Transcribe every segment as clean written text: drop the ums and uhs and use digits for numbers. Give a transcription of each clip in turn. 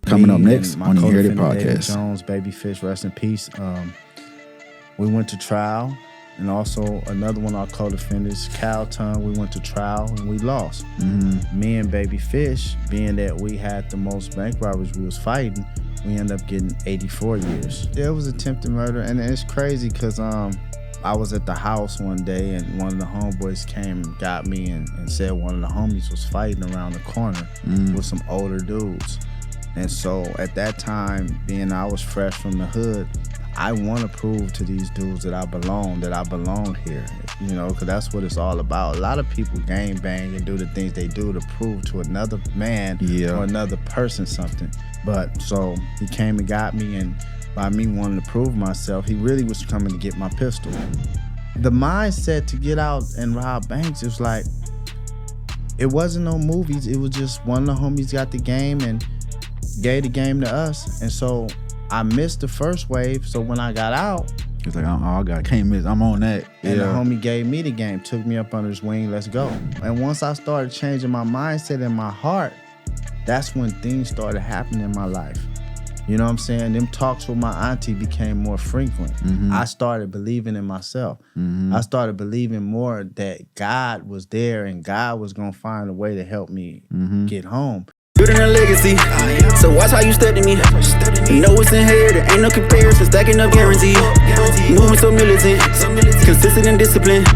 Coming up next my on the Inherited co-defendant, David Podcast. Jones, Babyfish, rest in peace. We went to trial, and also another one of our co-defendants, Calton, we went to trial and we lost. Me and Babyfish, being that we had the most bank robberies we was fighting, we ended up getting 84 years. It was attempted murder, and it's crazy because I was at the house one day and one of the homeboys came and got me and said one of the homies was fighting around the corner with some older dudes. And so at that time, being I was fresh from the hood, I want to prove to these dudes that I belong here, you know, because that's what it's all about. A lot of people gang bang and do the things they do to prove to another man or another person something. But so he came and got me, and by me wanting to prove myself, he really was coming to get my pistol. The mindset to get out and rob banks, it was like, it wasn't no movies. It was just one of the homies got the game and gave the game to us. And so I missed the first wave, so when I got out, He's like, I can't miss. I'm on that. and the homie gave me the game, took me up under his wing, let's go. And once I started changing my mindset and my heart, that's when things started happening in my life. You know what I'm saying? Them talks with my auntie became more frequent. I started believing in myself. I started believing more that God was there and God was gonna find a way to help me get home. Building a legacy, so watch how you step to me. You know it's inherited, ain't no comparison, stacking up guaranteed. Moving so militant, consistent and disciplined.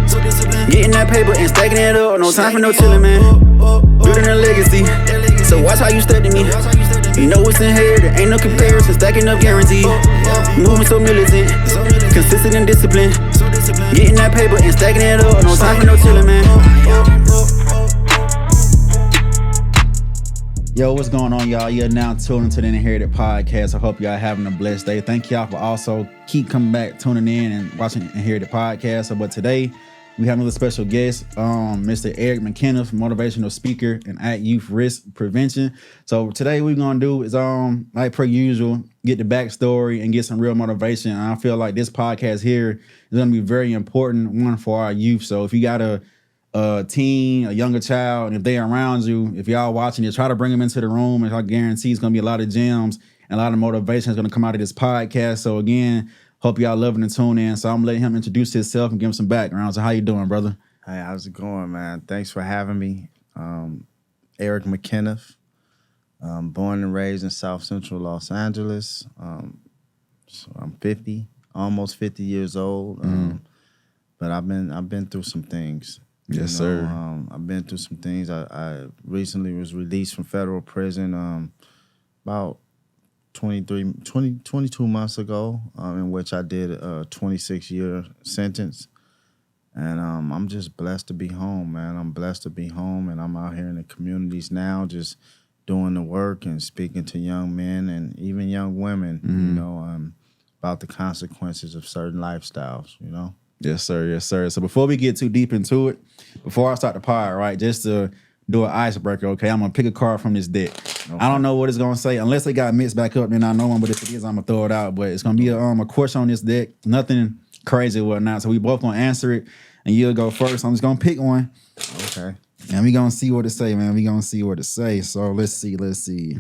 Getting that paper and stacking it up, no time for no chillin', man. Building a legacy, so watch how you step to me. You know it's inherited, ain't no comparison, stacking up guaranteed. Moving so militant, consistent and disciplined. Getting that paper and stacking it up, no time for no chillin', man. Yo, what's going on, y'all? You're now tuning to the Inherited Podcast. I hope y'all having a blessed day. Thank y'all for also keep coming back, tuning in and watching Inherited Podcast. But today, we have another special guest, Mr. Eric McKenith, motivational speaker and at Youth Risk Prevention. So today, what we're going to do is, like per usual, get the backstory and get some real motivation. And I feel like this podcast here is going to be very important, one for our youth. So if you got a teen, a younger child, and if they're around you, if y'all watching it, try to bring them into the room, and I guarantee it's going to be a lot of gems and a lot of motivation is going to come out of this podcast. So again, hope y'all loving and tune in. So I'm letting him introduce himself and give him some background. So how you doing, brother? Hey, how's it going, man? Thanks for having me. Eric McKenith, born and raised in South Central Los Angeles. So I'm 50, almost 50 years old. But I've been through some things. Yes, sir. I've been through some things. I recently was released from federal prison about 22 months ago, in which I did a 26-year sentence. And I'm just blessed to be home, man. I'm blessed to be home, and I'm out here in the communities now just doing the work and speaking to young men and even young women, you know, about the consequences of certain lifestyles, you know? Yes, sir. Yes, sir. So before we get too deep into it, before I start the pod, right, just to do an icebreaker, okay, I'm going to pick a card from this deck. Okay. I don't know what it's going to say. Unless it got mixed back up, then I know one, but if it is, I'm going to throw it out. But it's going to be a question on this deck. Nothing crazy or whatnot. So we both going to answer it, and you'll go first. I'm just going to pick one. Okay. And we going to see what it say, man. We going to see what it say. So let's see.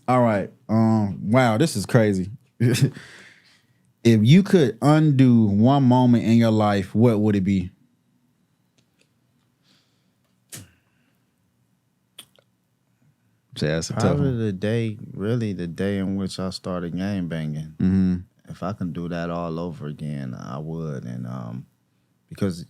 All right. Wow, this is crazy. If you could undo one moment in your life, what would it be? That's a tough Probably one. the day in which I started gang banging. If I can do that all over again, I would. And because,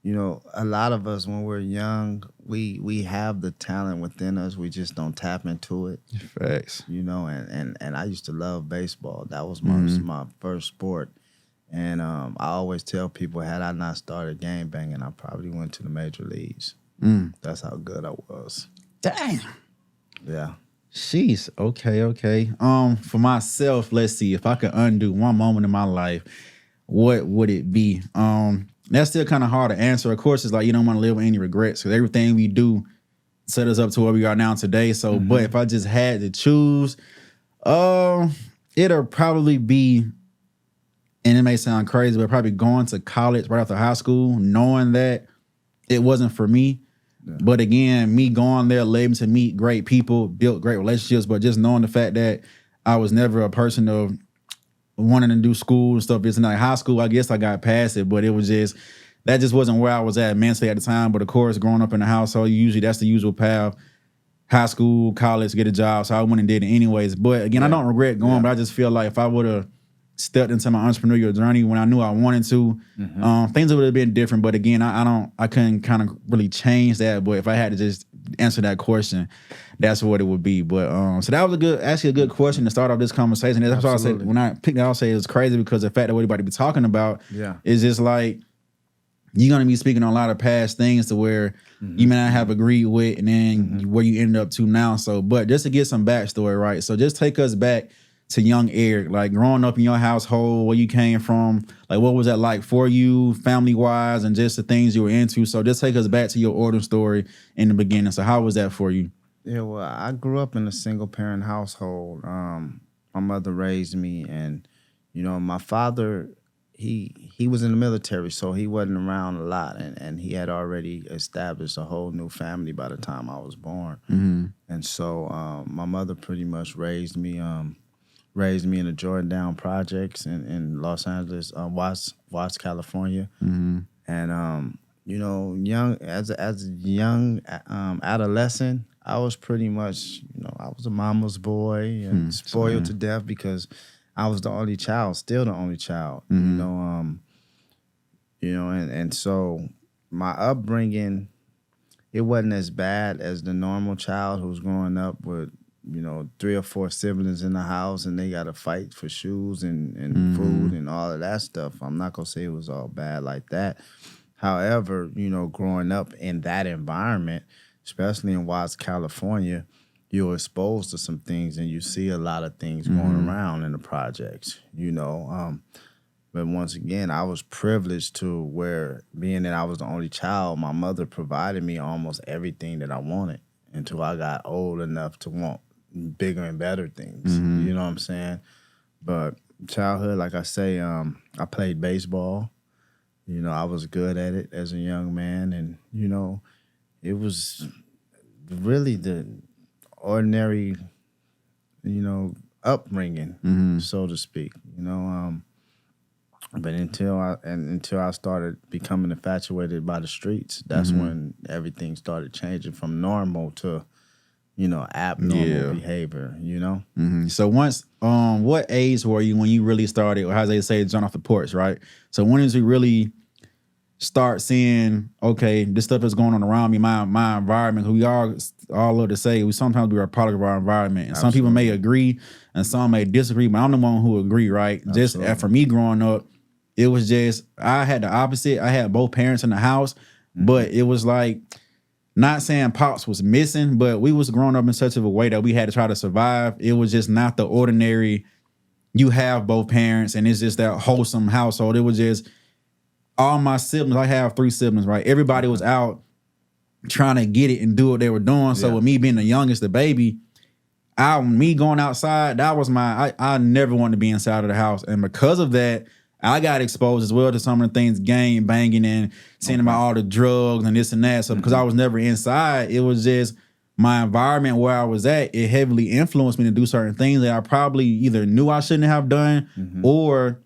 you know, a lot of us when we're young, we have the talent within us. We just don't tap into it. Facts. You know, and I used to love baseball. That was my first sport. And I always tell people, had I not started gang banging, I probably went to the major leagues. That's how good I was. Damn. Yeah. Jeez. Okay. For myself, let's see. If I could undo one moment in my life, what would it be? That's still kind of hard to answer. Of course, it's like you don't want to live with any regrets because everything we do set us up to where we are now today. So, but if I just had to choose, it'll probably be, and it may sound crazy, but probably going to college right after high school, knowing that it wasn't for me. But again, me going there, able to meet great people, built great relationships, but just knowing the fact that I was never a person of wanting to do school and stuff. It's not high school. I guess I got past it, but it was just, that just wasn't where I was at mentally at the time. But of course, growing up in the household, usually that's the usual path. High school, college, get a job. So I went and did it anyways. But again, I don't regret going, but I just feel like if I would have stepped into my entrepreneurial journey when I knew I wanted to, things would have been different. But again, I couldn't kind of really change that. But if I had to just answer that question, that's what it would be. But so that was actually a good question to start off this conversation. That's why I said, when I picked it, I'll say it's crazy because the fact that what everybody be talking about is just like, you're going to be speaking on a lot of past things to where you may not have agreed with, and then where you ended up to now. So, but just to get some backstory, right? So just take us back to young Eric, like growing up in your household, where you came from, like what was that like for you, family-wise, and just the things you were into. So just take us back to your origin story in the beginning. So how was that for you? Yeah, well, I grew up in a single-parent household. My mother raised me, and, you know, my father, he was in the military, so he wasn't around a lot, and he had already established a whole new family by the time I was born. And so my mother pretty much raised me in the Jordan projects in Los Angeles, Watts, California. And you know, as a young adolescent, I was pretty much, you know, I was a mama's boy and spoiled to death because I was the only child, still the only child. You know, and so my upbringing, it wasn't as bad as the normal child who's growing up with, you know, 3 or 4 siblings in the house and they got to fight for shoes and food and all of that stuff. I'm not going to say it was all bad like that. However, you know, growing up in that environment, especially in Watts, California, you're exposed to some things and you see a lot of things going around in the projects, you know. But once again, I was privileged to where, being that I was the only child, my mother provided me almost everything that I wanted until I got old enough to want bigger and better things. You know what I'm saying? But childhood, like I say, I played baseball. You know, I was good at it as a young man, and, you know, it was really the ordinary, you know, upbringing, so to speak, you know. But until I started becoming infatuated by the streets, that's when everything started changing from normal to, you know, abnormal behavior, you know? So once, what age were you when you really started, or how they say, jump off the porch, right? So when did you really start seeing, okay, this stuff is going on around me, my environment? We all love to say, sometimes we are a product of our environment. And some people may agree and some may disagree, but I'm the one who agree, right? Just for me growing up, it was just, I had the opposite. I had both parents in the house, but it was like, not saying Pops was missing, but we was growing up in such of a way that we had to try to survive. It was just not the ordinary, you have both parents and it's just that wholesome household. It was just all my siblings. I have 3 siblings, right? Everybody was out trying to get it and do what they were doing. So with me being the youngest, the baby, me going outside, that was I never wanted to be inside of the house. And because of that, I got exposed as well to some of the things, gang banging and seeing about all the drugs and this and that. So because I was never inside, it was just my environment where I was at. It heavily influenced me to do certain things that I probably either knew I shouldn't have done, or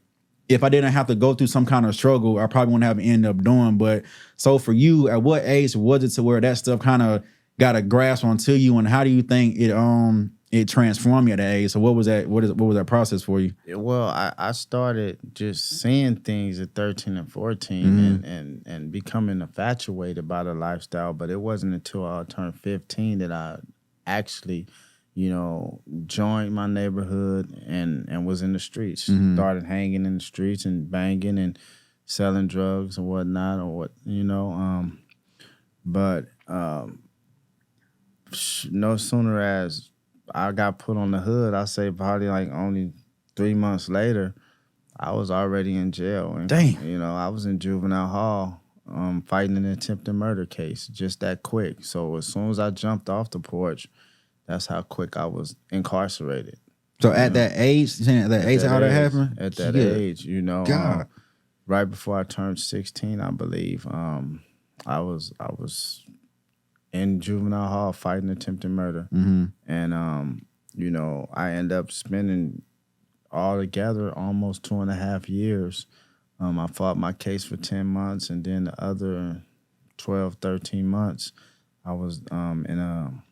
if I didn't have to go through some kind of struggle, I probably wouldn't have ended up doing. But so for you, at what age was it to where that stuff kind of got a grasp onto you, and how do you think it transformed you at that age? So what was that? What was that process for you? Well, I started just seeing things at 13 and 14 and becoming infatuated by the lifestyle. But it wasn't until I turned 15 that I actually, you know, joined my neighborhood and was in the streets. Started hanging in the streets and banging and selling drugs and whatnot, or what, you know. But no sooner as I got put on the hood, I say probably like only 3 months later, I was already in jail. And, Damn. You know, I was in juvenile hall fighting an attempted murder case, just that quick. So as soon as I jumped off the porch, that's how quick I was incarcerated. So at that age, how that happened? At that age, you know, God. right before I turned 16, I believe, I was in juvenile hall fighting attempted murder. And, you know, I end up spending altogether almost 2.5 years. I fought my case for 10 months, and then the other 12, 13 months, I was in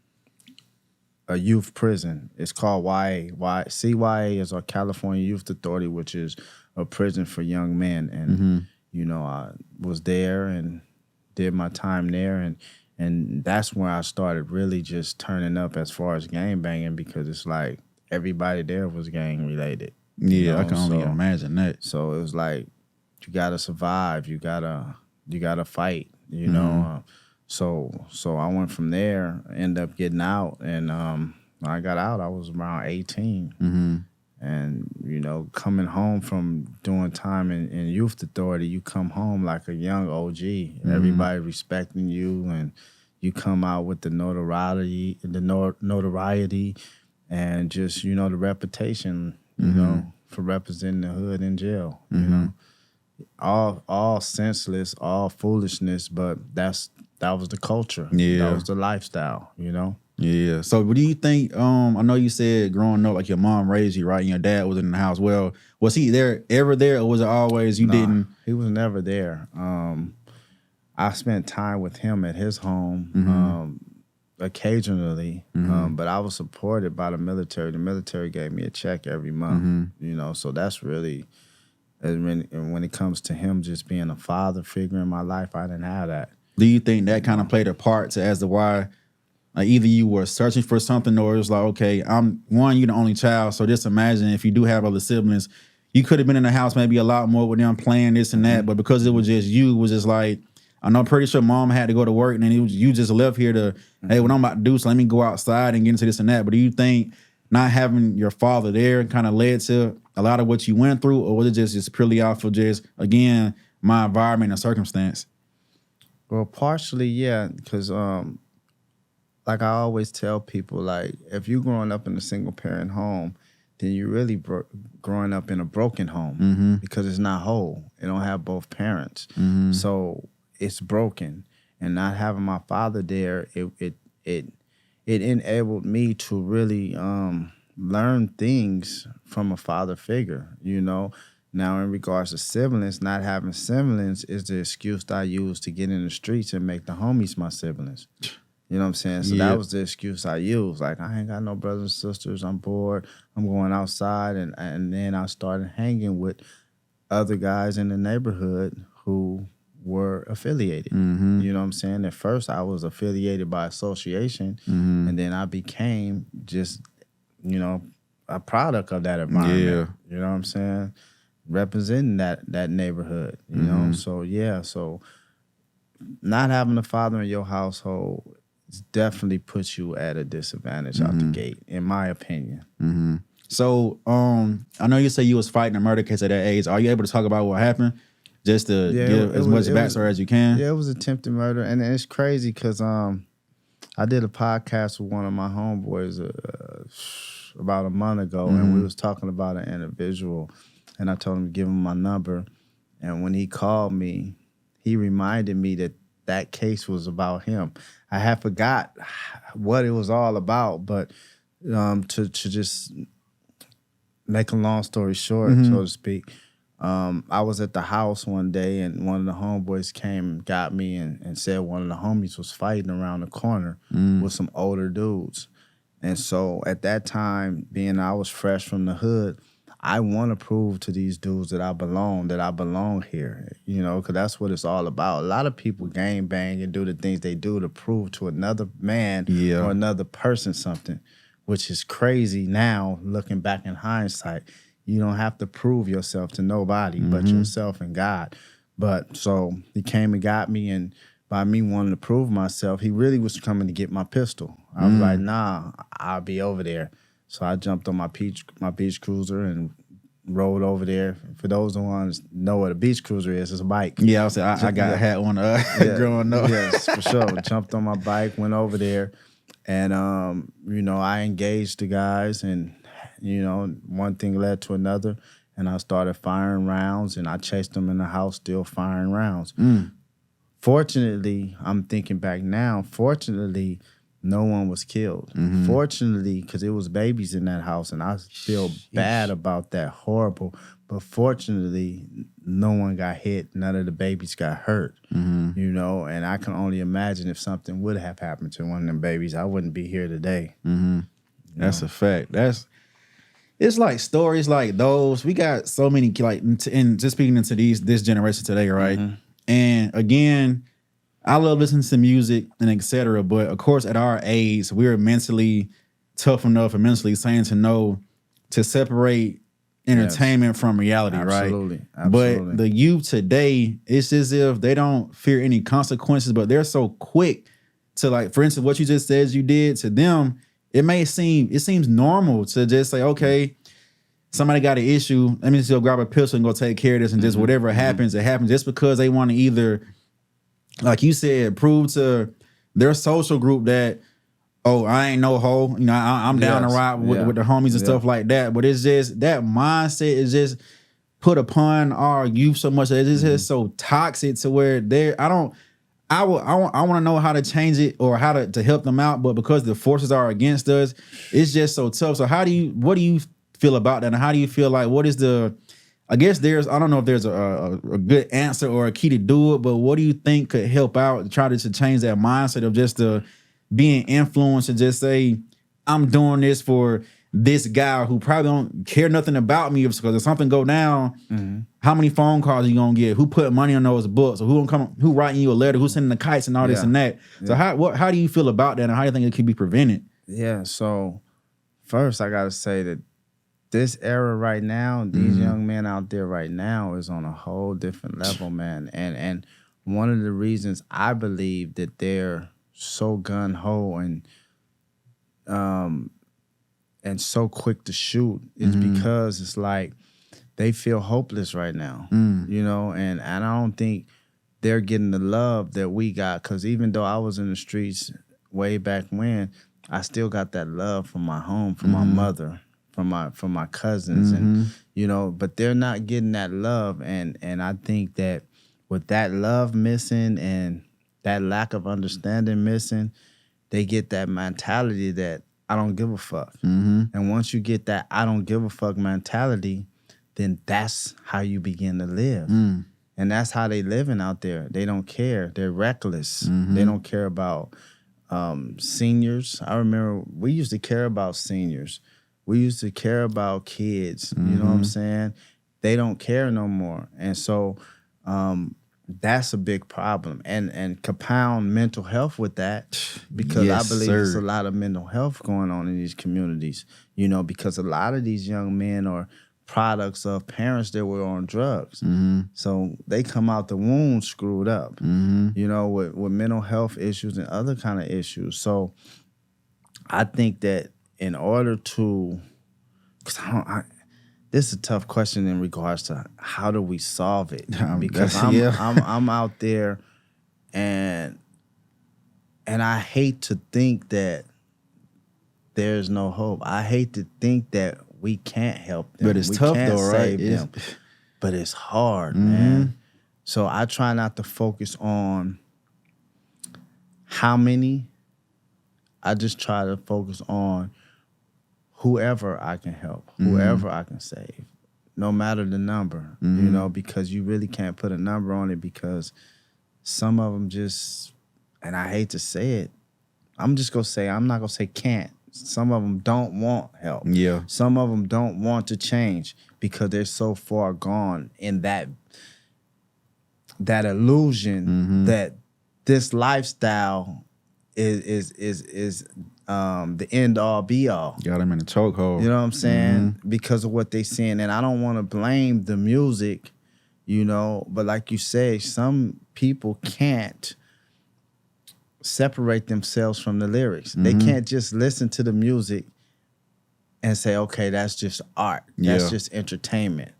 a youth prison. It's called YA. CYA is our California Youth Authority, which is a prison for young men. And, you know, I was there and did my time there. And that's where I started really just turning up as far as gang banging, because it's like everybody there was gang related. Yeah, you know? I can only imagine that. So it was like, you gotta survive. You gotta fight, you know? So I went from there, ended up getting out, and when I got out, I was around 18. And, you know, coming home from doing time in youth authority, you come home like a young OG. Everybody respecting you, and you come out with the notoriety, and just, you know, the reputation, you know, for representing the hood in jail, you know. All senseless, all foolishness, but that was the culture. Yeah. That was the lifestyle, you know? Yeah. So what do you think, I know you said growing up, like your mom raised you, right? And your dad was in the house. Well, was he ever there, or was it always you didn't? He was never there. I spent time with him at his home occasionally, but I was supported by the military. The military gave me a check every month, you know, so that's really... And when it comes to him just being a father figure in my life, I didn't have that. Do you think that kind of played a part as to why, like, either you were searching for something, or it was like, okay, you're the only child, so just imagine if you do have other siblings, you could have been in the house maybe a lot more with them playing this and that, but because it was just you, it was just like, I know, pretty sure mom had to go to work, and then you just left here to, hey, what I'm about to do, so let me go outside and get into this and that. But do you think not having your father there kind of led to a lot of what you went through, or was it just purely off of just, again, my environment and circumstance? Well, partially, yeah, because like I always tell people, like, if you're growing up in a single-parent home, then you're really growing up in a broken home, because it's not whole. It don't have both parents. So it's broken. And not having my father there, it enabled me to really learn things from a father figure, you know. Now, in regards to siblings, not having siblings is the excuse that I use to get in the streets and make the homies my siblings. You know what I'm saying? So that was the excuse I used. Like, I ain't got no brothers and sisters. I'm bored. I'm going outside. And then I started hanging with other guys in the neighborhood who were affiliated. You know what I'm saying? At first, I was affiliated by association, and then I became just, you know, a product of that environment. You know what I'm saying? Representing that neighborhood, you know? So, yeah, so not having a father in your household definitely puts you at a disadvantage out the gate, in my opinion. So, I know you say you was fighting a murder case at that age. Are you able to talk about what happened? Just to give as much backstory as you can? Yeah, it was attempted murder. And it's crazy because I did a podcast with one of my homeboys about a month ago, and we was talking about an individual, and I told him to give him my number. And when he called me, he reminded me that case was about him. I had forgot what it was all about, but to just make a long story short, so to speak, I was at the house one day, and one of the homeboys came and got me and said one of the homies was fighting around the corner with some older dudes. And so at that time, being I was fresh from the hood, I want to prove to these dudes that I belong here, you know, because that's what it's all about. A lot of people gang bang and do the things they do to prove to another man or another person something, which is crazy now, looking back in hindsight. You don't have to prove yourself to nobody but yourself and God. But so he came and got me, and by me wanting to prove myself, he really was coming to get my pistol. I was like, nah, I'll be over there. So I jumped on my beach cruiser and rode over there. For those who know what a beach cruiser is, it's a bike. Yeah, I had one growing up. Yes, for sure. Jumped on my bike, went over there, and you know, I engaged the guys, and you know, one thing led to another, and I started firing rounds, and I chased them in the house, still firing rounds. fortunately, I'm thinking back now, fortunately, no one was killed. Fortunately, because it was babies in that house, and I feel bad about that, horrible. But fortunately, no one got hit. None of the babies got hurt, you know? And I can only imagine if something would have happened to one of them babies, I wouldn't be here today. That's a fact. It's like stories like those. We got so many, like, and just speaking into this generation today, right? And again, I love listening to music and etc. But of course, at our age, we're mentally tough enough and mentally sane to know to separate entertainment from reality, Absolutely. right? Absolutely. But the youth today, it's as if they don't fear any consequences, but they're so quick to, like, for instance, what you just said you did to them. It seems normal to just say, okay, somebody got an issue, let me just go grab a pistol and go take care of this, and just whatever happens, it happens, just because they want to either, like you said, prove to their social group that, oh, I ain't no hoe, you know, I'm down to ride with the homies and stuff like that. But it's just, that mindset is just put upon our youth so much that it's just so toxic to where I want to know how to change it or how to help them out, but because the forces are against us, it's just so tough. So what do you feel about that, and how do you feel like, what is the, I guess I don't know if there's a good answer or a key to do it, but what do you think could help out to try to change that mindset of just being influenced to just say, I'm doing this for this guy who probably don't care nothing about me, because if something go down, how many phone calls are you gonna get? Who put money on those books? Or who writing you a letter? Who's sending the kites and all this and that? So how do you feel about that, and how do you think it could be prevented? Yeah, so first I gotta say that this era right now, these young men out there right now is on a whole different level, man. And one of the reasons I believe that they're so gun-ho and so quick to shoot is because it's like they feel hopeless right now, you know, and I don't think they're getting the love that we got, because even though I was in the streets way back when, I still got that love from my home, from my mother, from my cousins, and you know, but they're not getting that love, and I think that with that love missing and that lack of understanding missing, they get that mentality that I don't give a fuck. And once you get that I don't give a fuck mentality, then that's how you begin to live. And that's how they living out there. They don't care. They're reckless. They don't care about seniors. I remember we used to care about seniors. We used to care about kids. You know what I'm saying? They don't care no more. And so that's a big problem. And compound mental health with that, because I believe there's a lot of mental health going on in these communities, you know, because a lot of these young men are products of parents that were on drugs. So they come out the womb screwed up, you know, with mental health issues and other kind of issues. So I think that in order to, because this is a tough question in regards to how do we solve it, because I'm out there and I hate to think that there's no hope. I hate to think that we can't help them. But it's tough though, right? Them. But it's hard, man. So I try not to focus on how many. I just try to focus on whoever I can help, whoever I can save, no matter the number, you know, because you really can't put a number on it, because some of them just, and I hate to say it, I'm not going to say can't. Some of them don't want help. Yeah. Some of them don't want to change because they're so far gone in that illusion that this lifestyle is the end all be all. Got them in a chokehold. You know what I'm saying? Because of what they seeing. And I don't want to blame the music, you know, but like you say, some people can't separate themselves from the lyrics. They can't just listen to the music and say, okay, that's just art. That's just entertainment.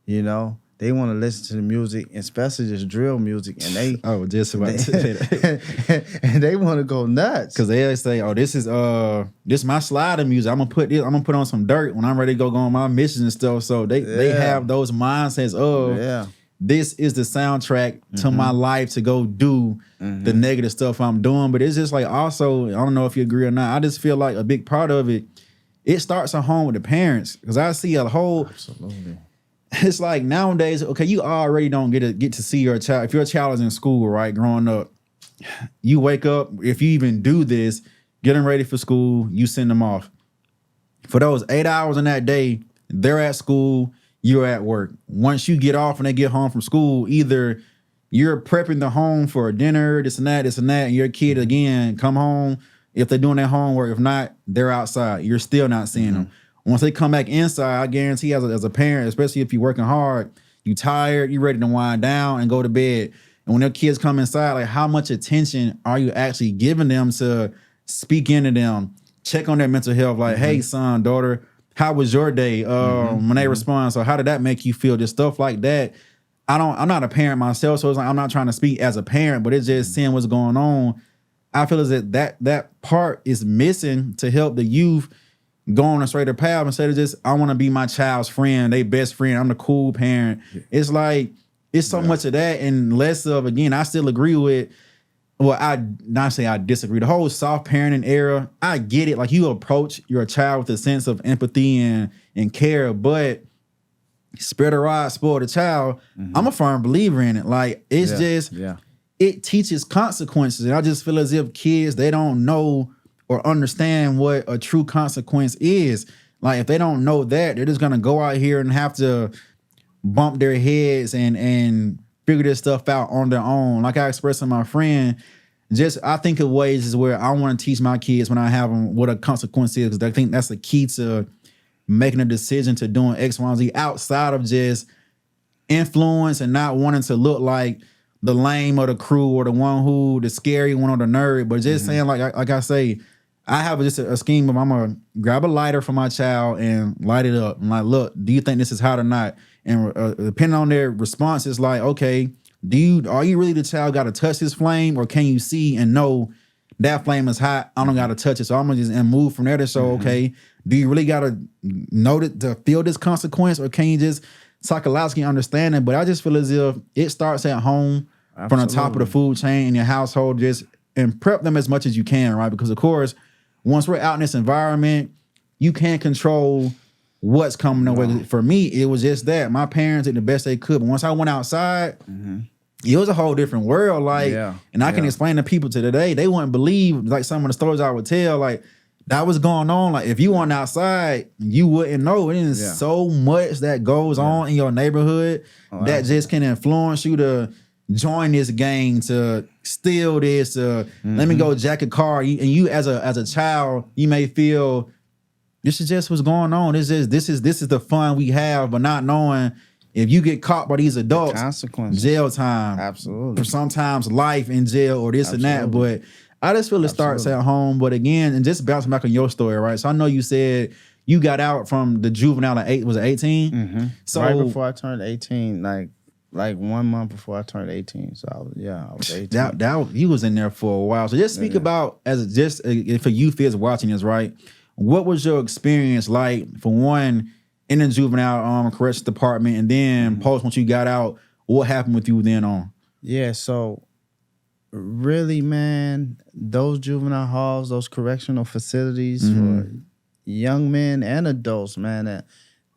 You know? They want to listen to the music, especially just drill music, and they just about to say that. and they want to go nuts, because they say, "Oh, this is my slider music. I'm gonna put on some dirt when I'm ready to go on my missions and stuff." So they have those mindsets of this is the soundtrack to my life to go do the negative stuff I'm doing. But it's just like also, I don't know if you agree or not, I just feel like a big part of it, it starts at home with the parents. Because I see a whole... Absolutely. It's like nowadays, okay, you already don't get to see your child. If your child is in school, right, growing up, you wake up, if you even do this, get them ready for school, you send them off. For those 8 hours in that day, they're at school, you're at work. Once you get off and they get home from school, either you're prepping the home for dinner, this and that, and your kid, again, come home. If they're doing their homework, if not, they're outside. You're still not seeing them. Once they come back inside, I guarantee as a parent, especially if you're working hard, you tired, you ready to wind down and go to bed. And when their kids come inside, like how much attention are you actually giving them to speak into them, check on their mental health? Like, hey, son, daughter, how was your day? When they respond, so how did that make you feel? Just stuff like that. I'm not a parent myself, so it's like I'm not trying to speak as a parent, but it's just seeing what's going on. I feel as that part is missing to help the youth go on a straighter path instead of just, I want to be my child's friend, they best friend, I'm the cool parent. It's like, it's so much of that and less of, again, I still agree with, well, I not say I disagree. The whole soft parenting era, I get it. Like you approach your child with a sense of empathy and care, but spare the rod, spoil the child. I'm a firm believer in it. Like it's just, it teaches consequences. And I just feel as if kids, they don't know or understand what a true consequence is. Like if they don't know that, they're just gonna go out here and have to bump their heads and figure this stuff out on their own. Like I expressed to my friend, I think of ways is where I want to teach my kids when I have them what a consequence is, because I think that's the key to making a decision to doing X, Y, and Z outside of just influence and not wanting to look like the lame of the crew or the scary one or the nerd, but just saying like I say, I have just a scheme of I'm gonna grab a lighter for my child and light it up. I'm like, look, do you think this is hot or not? And depending on their response, it's like, okay, are you really the child got to touch this flame, or can you see and know that flame is hot? I don't got to touch it, so I'm gonna just move from there to show, okay, do you really got to know that to feel this consequence, or can you just psychologically understand it? But I just feel as if it starts at home from the top of the food chain in your household, and prep them as much as you can, right? Because of course, once we're out in this environment, you can't control what's coming away. For me, it was just that. My parents did the best they could. But once I went outside, it was a whole different world. Like, and I can explain to people to today, they wouldn't believe like some of the stories I would tell. Like, that was going on. Like, if you weren't outside, you wouldn't know. It is so much that goes on in your neighborhood that just can influence you to join this gang, to steal this, let me go jack a car. And you as a child, you may feel this is just what's going on. This is the fun we have, but not knowing if you get caught by these adults, consequences, jail time, absolutely, or sometimes life in jail or this and that. But I just feel it starts at home. But again, and just bouncing back on your story, right? So I know you said you got out from the juvenile at 18? So right before I turned 18, like 1 month before I turned 18. So I was 18. That he was in there for a while. So just speak about, as just for youth is watching this, right? What was your experience like, for one, in the juvenile corrections department, and then post once you got out, what happened with you then on? Yeah, so really, man, those juvenile halls, those correctional facilities for young men and adults, man,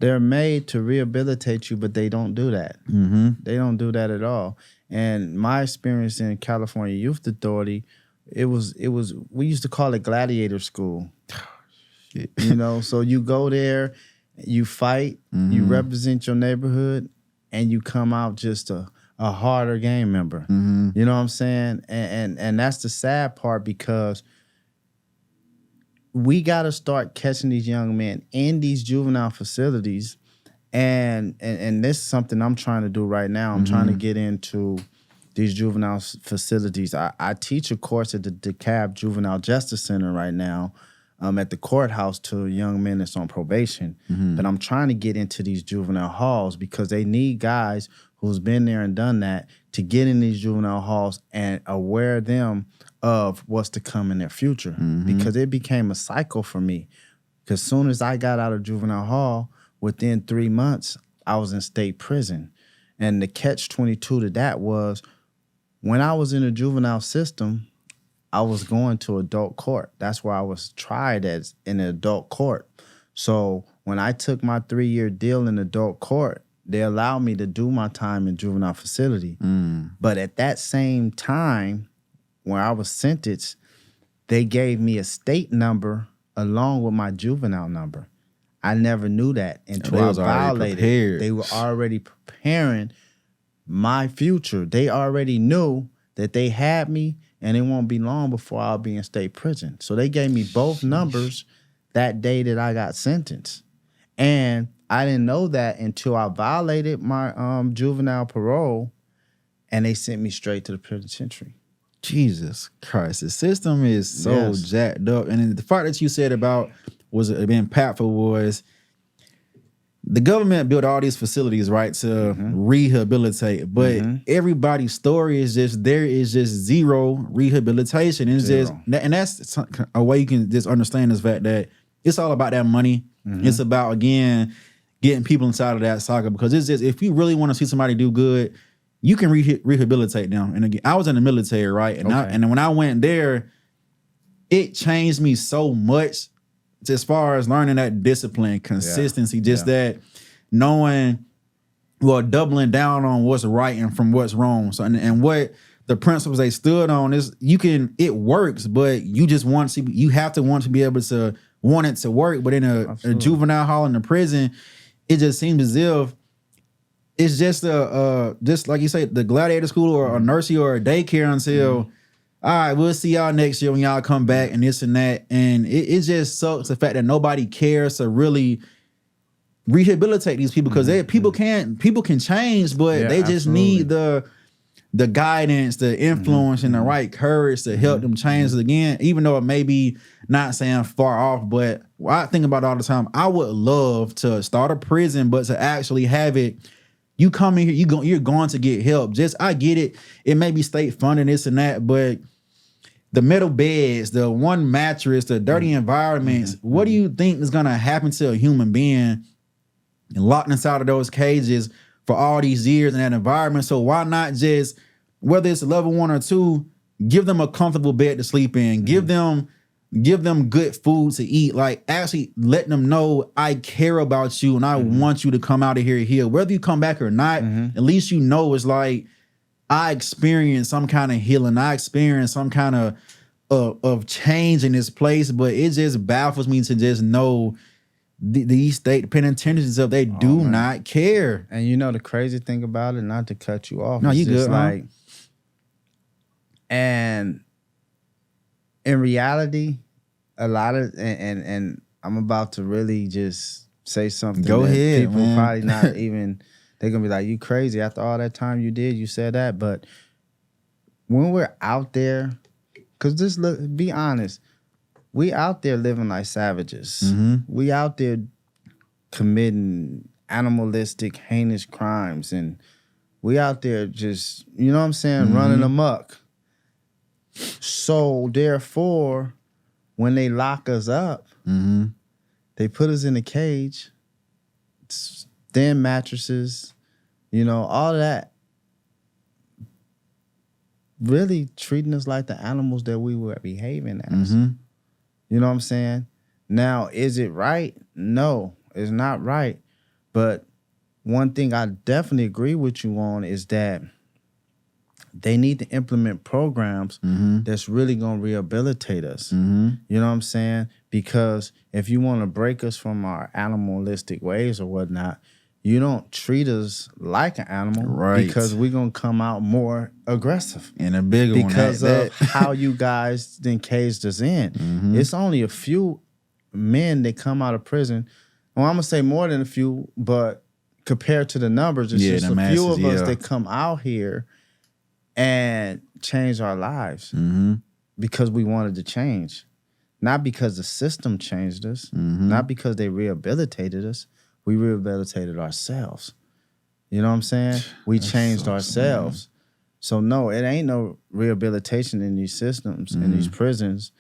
they're made to rehabilitate you, but they don't do that. They don't do that at all. And my experience in California Youth Authority, it was we used to call it gladiator school. You know, so you go there, you fight, you represent your neighborhood, and you come out just a harder gang member. You know what I'm saying? And that's the sad part, because we got to start catching these young men in these juvenile facilities. And this is something I'm trying to do right now. I'm trying to get into these juvenile facilities. I teach a course at the DeKalb Juvenile Justice Center right now, at the courthouse, to young men that's on probation. But I'm trying to get into these juvenile halls because they need guys who's been there and done that to get in these juvenile halls and aware them of what's to come in their future. Because it became a cycle for me. Because soon as I got out of juvenile hall, within 3 months, I was in state prison. And the catch-22 to that was when I was in the juvenile system, I was going to adult court. That's where I was tried as in an adult court. So when I took my 3-year deal in adult court, they allowed me to do my time in juvenile facility. But at that same time, when I was sentenced, they gave me a state number along with my juvenile number. I never knew that until I violated. They were already preparing my future. They already knew that they had me, and it won't be long before I'll be in state prison. So they gave me both numbers that day that I got sentenced. And I didn't know that until I violated my juvenile parole, and they sent me straight to the penitentiary. Jesus Christ, the system is so jacked up. And the part that you said about was being impactful was the government built all these facilities, right, to rehabilitate. But everybody's story is just, there is just zero rehabilitation. It's just, and that's a way you can just understand this fact that it's all about that money. It's about, again, getting people inside of that cycle, because it's just, if you really want to see somebody do good, you can rehabilitate them. And again, I was in the military, right? And and when I went there, it changed me so much as far as learning that discipline, consistency, just that knowing, well, doubling down on what's right and from what's wrong. So and what the principles they stood on is, it works, but you just want to, you have to want to be able to want it to work. But in a juvenile hall in the prison, it just seems as if it's just just like you say, the gladiator school or a nursery or a daycare until, all right, we'll see y'all next year when y'all come back and this and that. And it just sucks the fact that nobody cares to really rehabilitate these people, because people can change, but they just need the guidance, the influence, and the right courage to help them change. Again, even though it may be not saying far off, but I think about it all the time. I would love to start a prison, but to actually have it, you come in here, you're going to get help. Just, I get it. It may be state funding, this and that, but the metal beds, the one mattress, the dirty environments, what do you think is going to happen to a human being locked inside of those cages for all these years in that environment? So why not just, whether it's a level 1 or 2, give them a comfortable bed to sleep in, give them good food to eat, like actually letting them know I care about you and I want you to come out of here healed. Whether you come back or not, at least you know it's like, I experienced some kind of healing, I experienced some kind of change in this place. But it just baffles me to just know these state penitentiaries, they do not care. And you know the crazy thing about it, not to cut you off, no, you good, like, and in reality, a lot of, and I'm about to really just say something. Go ahead, people man. probably not even, they're gonna be like, you crazy after all that time you did, you said that. But when we're out there, because just look, be honest, we out there living like savages. We out there committing animalistic, heinous crimes, and we out there just, you know what I'm saying, running amok. So therefore, when they lock us up, they put us in a cage, thin mattresses, you know, all that, really treating us like the animals that we were behaving as. You know what I'm saying? Now, is it right? No, it's not right. But one thing I definitely agree with you on is that they need to implement programs that's really going to rehabilitate us. You know what I'm saying? Because if you want to break us from our animalistic ways or whatnot, you don't treat us like an animal, right? Because we're going to come out more aggressive. And a bigger one. Because of how you guys then caged us in. It's only a few men that come out of prison. Well, I'm going to say more than a few, but compared to the numbers, it's just a few of us that come out here and change our lives because we wanted to change. Not because the system changed us, not because they rehabilitated us. We rehabilitated ourselves. You know what I'm saying? We changed ourselves. So no, it ain't no rehabilitation in these systems, in these prisons.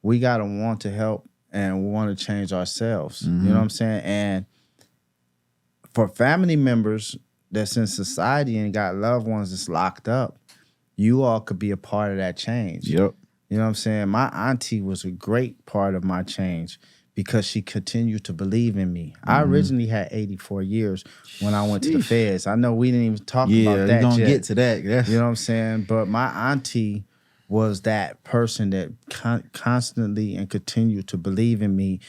We got to want to help and we want to change ourselves. You know what I'm saying? And for family members that's in society and got loved ones that's locked up, you all could be a part of that change. Yep. You know what I'm saying? My auntie was a great part of my change because she continued to believe in me. I originally had 84 years when I went to the feds. I know we didn't even talk about that you're going to yet. get to that. Yes. You know what I'm saying? But my auntie was that person that constantly and continued to believe in me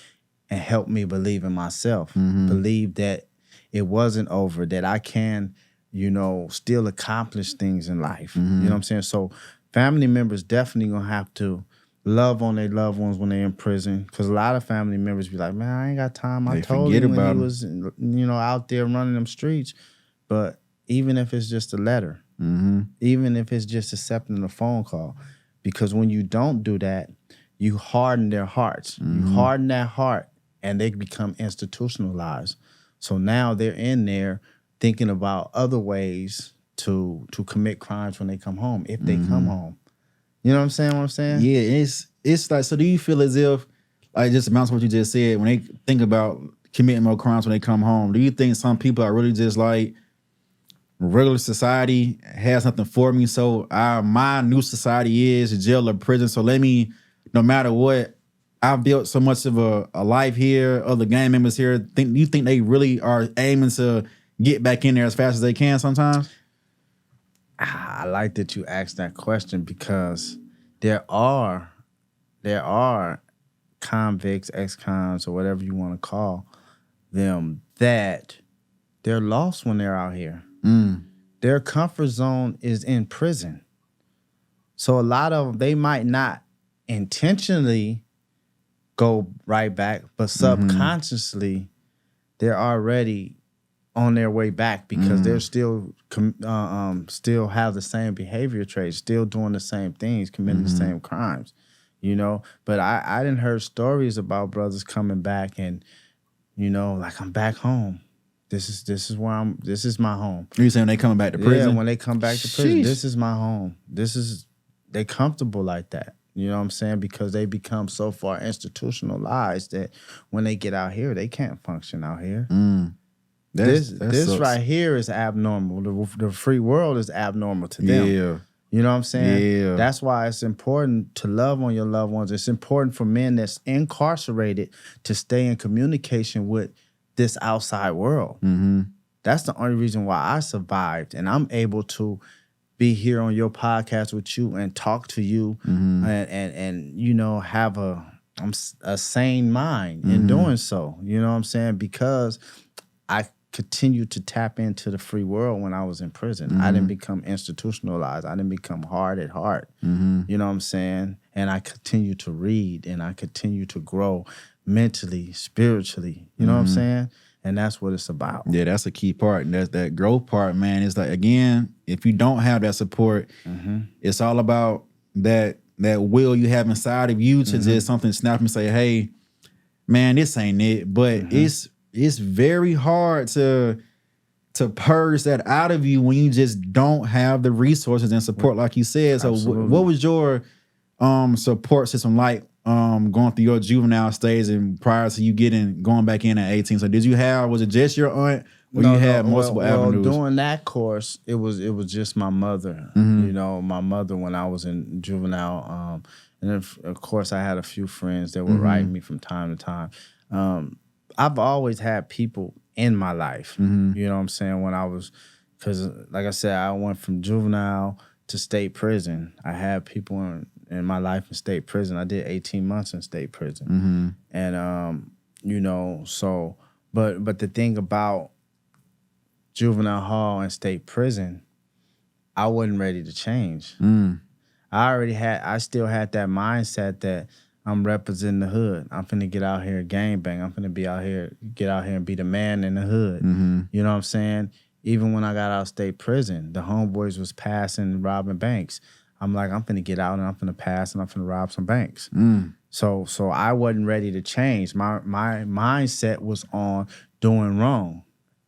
and help me believe in myself. Believe that it wasn't over, that I can, still accomplish things in life. You know what I'm saying? So family members definitely gonna have to love on their loved ones when they're in prison. Because a lot of family members be like, man, I ain't got time. I told him when he was, out there running them streets. But even if it's just a letter, even if it's just accepting a phone call, because when you don't do that, you harden their hearts. You harden that heart and they become institutionalized. So now they're in there thinking about other ways to commit crimes when they come home, if they come home. You know what I'm saying? Yeah, it's like, so do you feel as if, like, just amounts what you just said, when they think about committing more crimes when they come home, do you think some people are really just like, regular society has nothing for me, so my new society is jail or prison, so let me, no matter what, I've built so much of a life here, other gang members here, you think they really are aiming to get back in there as fast as they can sometimes? I like that you asked that question because there are convicts, ex-cons, or whatever you want to call them, that they're lost when they're out here. Their comfort zone is in prison. So a lot of them, they might not intentionally go right back, but subconsciously they're already on their way back because they're still have the same behavior traits, still doing the same things, committing the same crimes, But I didn't heard stories about brothers coming back and, like, I'm back home. This is my home. Are you saying they coming back to prison? Yeah, when they come back to prison, this is my home. They comfortable like that. You know what I'm saying? Because they become so far institutionalized that when they get out here, they can't function out here. This right here is abnormal. The free world is abnormal to them. Yeah. You know what I'm saying? Yeah. That's why it's important to love on your loved ones. It's important for men that's incarcerated to stay in communication with this outside world. That's the only reason why I survived, and I'm able to be here on your podcast with you and talk to you and have a sane mind in doing so. You know what I'm saying? Because I continued to tap into the free world when I was in prison. I didn't become institutionalized. I didn't become hard at heart. You know what I'm saying? And I continue to read and I continue to grow mentally, spiritually. You know what I'm saying? And that's what it's about. Yeah, that's a key part. And that's that growth part, man. It's like, again, if you don't have that support, it's all about that will you have inside of you to just something snap and say, hey, man, this ain't it. But it's very hard to purge that out of you when you just don't have the resources and support, like you said. So what was your support system like going through your juvenile stage and prior to you going back in at 18? So was it just your aunt, or you had multiple avenues? During that course, it was just my mother. My mother when I was in juvenile. And then, of course, I had a few friends that would write me from time to time. I've always had people in my life. You know what I'm saying? Because like I said, I went from juvenile to state prison. I had people in my life in state prison. I did 18 months in state prison. And, but the thing about juvenile hall and state prison, I wasn't ready to change. I still had that mindset that I'm representing the hood. I'm finna get out here and gangbang. I'm finna get out here and be the man in the hood. You know what I'm saying? Even when I got out of state prison, the homeboys was passing and robbing banks. I'm like, I'm finna get out and I'm finna pass and I'm finna rob some banks. So I wasn't ready to change. My mindset was on doing wrong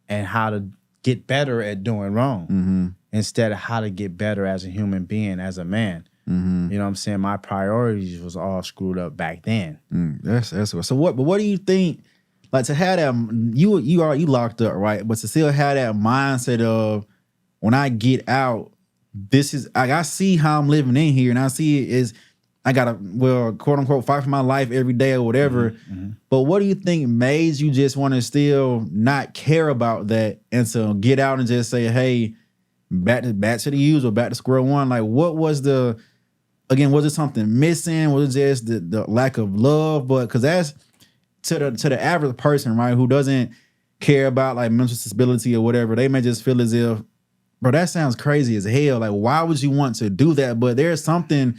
and how to get better at doing wrong instead of how to get better as a human being, as a man. You know what I'm saying? My priorities was all screwed up back then. That's what. So what do you think? like to have that you locked up, right? But to still have that mindset of when I get out, this is I see how I'm living in here, and I see it is I gotta quote unquote fight for my life every day or whatever. But what do you think made you just want to still not care about that and to get out and just say, hey, back to the usual, back to square one? Like, what was was it something missing? Was it just the lack of love? But because that's to the average person, right, who doesn't care about like mental stability or whatever, they may just feel as if, bro, that sounds crazy as hell. Like, why would you want to do that? But there's something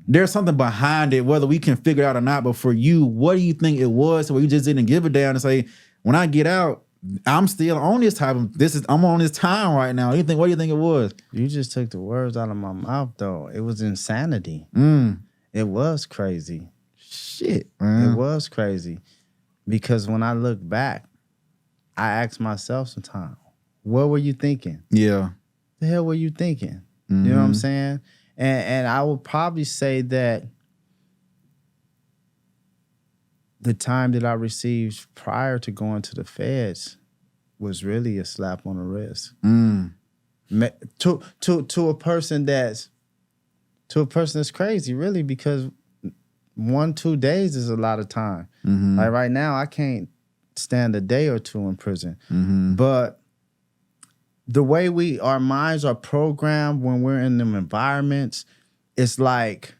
behind it, whether we can figure it out or not. But for you, what do you think it was? So you just didn't give a damn and say, when I get out, I'm still on this type of I'm on this time right now. What do you think it was? You just took the words out of my mouth, though. It was insanity. It was crazy. Shit, man. It was crazy. Because when I look back, I asked myself sometimes, what were you thinking? Yeah. The hell were you thinking? You know what I'm saying? And I would probably say that the time that I received prior to going to the feds was really a slap on the wrist. To a person that's crazy, really, because 1-2 days is a lot of time. Like right now, I can't stand a day or two in prison. But the way our minds are programmed when we're in them environments, it's like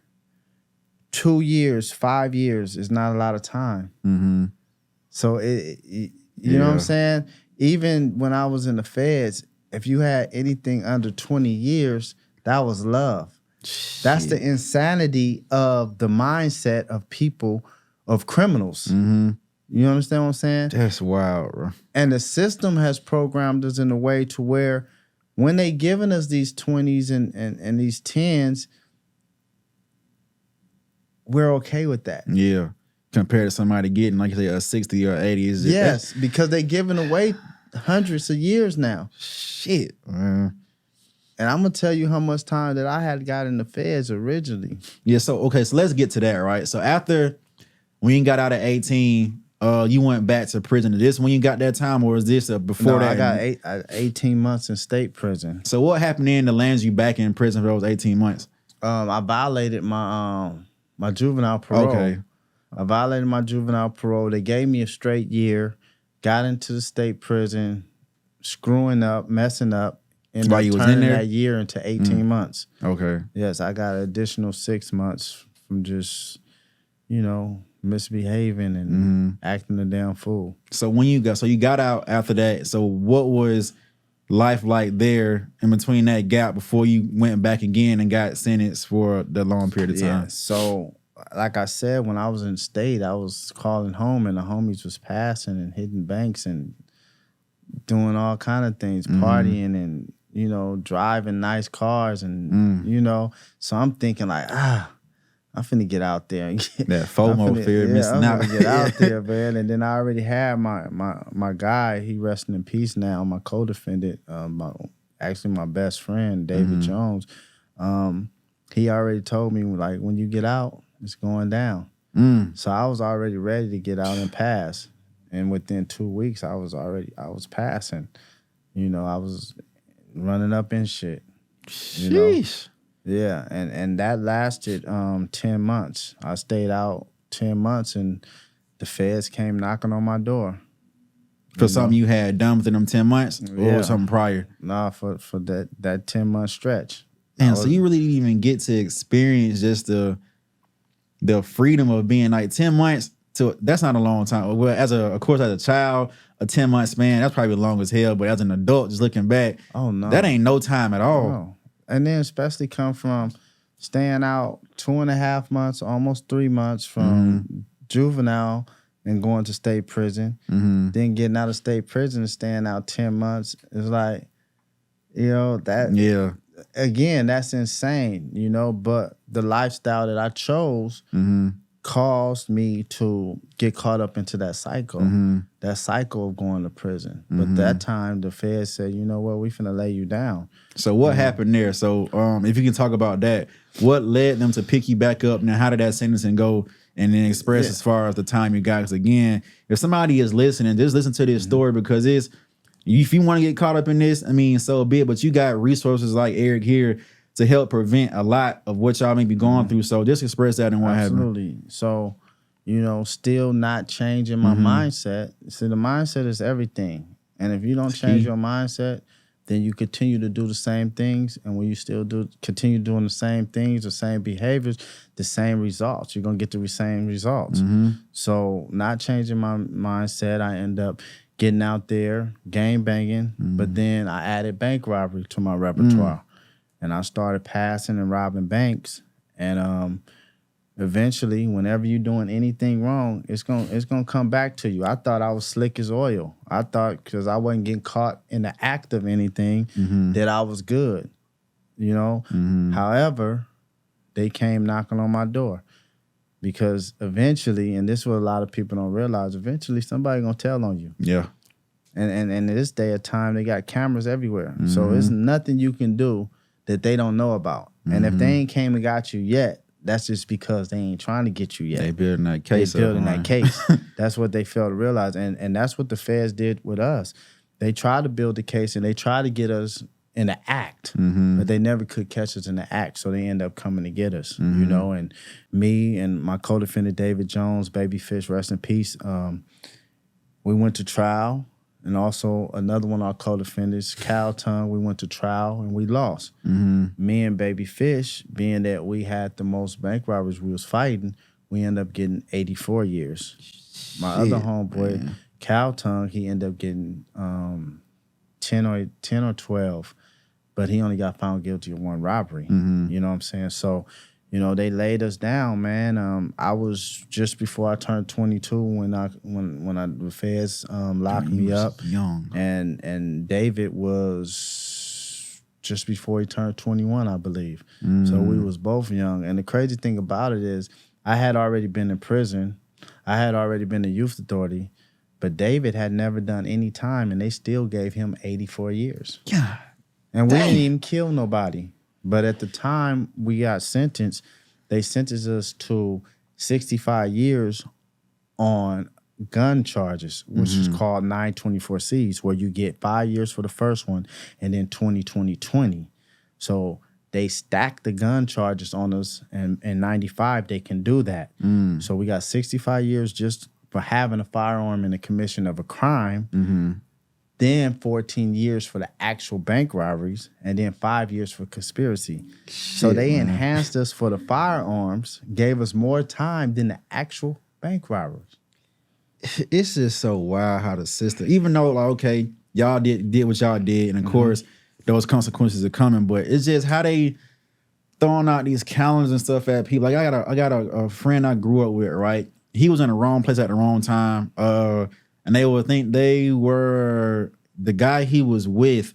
2 years, 5 years is not a lot of time. So you know what I'm saying? Even when I was in the feds, if you had anything under 20 years, that was love. Shit. That's the insanity of the mindset of people, of criminals. You understand what I'm saying? That's wild, bro. And the system has programmed us in a way to where when they giving us these 20s and these 10s, we're okay with that. Yeah. Compared to somebody getting, like you say, a 60 or 80. Yes, because they giving away hundreds of years now. Shit, man. And I'm going to tell you how much time that I had got in the feds originally. Yeah, so let's get to that, right? So after, when you got out at 18, you went back to prison. Is this when you got that time, or was this before that? I got 18 months in state prison. So what happened then that lands you back in prison for those 18 months? I violated my juvenile parole. Okay. I violated my juvenile parole. They gave me a straight year, got into the state prison, screwing up, messing up, and while you was in there? That year into 18 months. Okay. Yes, I got an additional 6 months from just, misbehaving and acting a damn fool. So when you got out after that, so what was life like there in between that gap before you went back again and got sentenced for the long period of time? Yeah, so like I said, when I was in state, I was calling home and the homies was passing and hitting banks and doing all kind of things, partying and, driving nice cars and, so I'm thinking like, I'm finna get out there and get that FOMO fear, missing out. I'm finna get out there, man. And then I already had my guy, he resting in peace now, my co-defendant, my best friend, David Jones. He already told me, like, when you get out, it's going down. So I was already ready to get out and pass. And within 2 weeks, I was passing. I was running up in shit. Sheesh. Yeah, and that lasted 10 months. I stayed out 10 months, and the feds came knocking on my door. For something you had done within them 10 months? Or something prior? Nah, for that 10-month stretch. And so you really didn't even get to experience just the freedom of being like 10 months. That's not a long time. Well, of course, as a child, a 10-month span, that's probably long as hell. But as an adult, just looking back, oh no, that ain't no time at all. No. And then especially come from staying out 2.5 months, almost 3 months from juvenile and going to state prison. Then getting out of state prison and staying out 10 months. It's like, that. Yeah. Again, that's insane, but the lifestyle that I chose caused me to get caught up into that cycle of going to prison. But that time, the Fed said, you know what, we finna lay you down. So what happened there? So if you can talk about that, what led them to pick you back up? Now, how did that sentencing go? and then express as far as the time you got. Because again, if somebody is listening, just listen to this story because it's, if you want to get caught up in this, I mean, so be it. But you got resources like Eric here to help prevent a lot of what y'all may be going through. So just express that and what happened. Absolutely. So, you know, still not changing my mindset. See, the mindset is everything. And if you don't change your mindset, then you continue to do the same things. And when you still continue doing the same things, the same behaviors, the same results, you're going to get the same results. So not changing my mindset, I end up getting out there, gang banging, but then I added bank robbery to my repertoire. And I started passing and robbing banks. And eventually, whenever you're doing anything wrong, it's gonna come back to you. I thought I was slick as oil. I thought because I wasn't getting caught in the act of anything that I was good, you know. However, they came knocking on my door because eventually, and this is what a lot of people don't realize, eventually somebody gonna tell on you. Yeah. And in this day of time, they got cameras everywhere, so there's nothing you can do that they don't know about. And if they ain't came and got you yet, that's just because they ain't trying to get you yet. They building that case. They building that case. That's what they failed to realize. And that's what the feds did with us. They tried to build the case and they tried to get us in the act, but they never could catch us in the act. So they end up coming to get us, you know. And me and my co-defendant, David Jones, Babyfish, rest in peace, we went to trial. And also another one of our co-defendants, Cal Tongue, we went to trial and we lost. Me and Baby Fish, being that we had the most bank robberies we was fighting, we ended up getting 84 years. My other homeboy, Cal Tongue, he ended up getting 10 or 12, but he only got found guilty of one robbery. You know what I'm saying? So, you know, they laid us down, man. I was just before I turned 22 when the feds locked me up. Young. And David was just before he turned 21, I believe. So we was both young. And the crazy thing about it is I had already been in prison. I had already been in youth authority. But David had never done any time, and they still gave him 84 years. God. And we didn't even kill nobody. But at the time we got sentenced, they sentenced us to 65 years on gun charges, which is called 924Cs, where you get 5 years for the first one and then 20. So they stacked the gun charges on us, and in 95 they can do that. So we got 65 years just for having a firearm in the commission of a crime. Then 14 years for the actual bank robberies, and then 5 years for conspiracy. So they enhanced us for the firearms, gave us more time than the actual bank robberies. It's just so wild how the system, even though, like, okay, y'all did what y'all did, and of course, those consequences are coming, but it's just how they throwing out these calendars and stuff at people. Like, I got a friend I grew up with, right? He was in the wrong place at the wrong time. And they would think they were the guy he was with.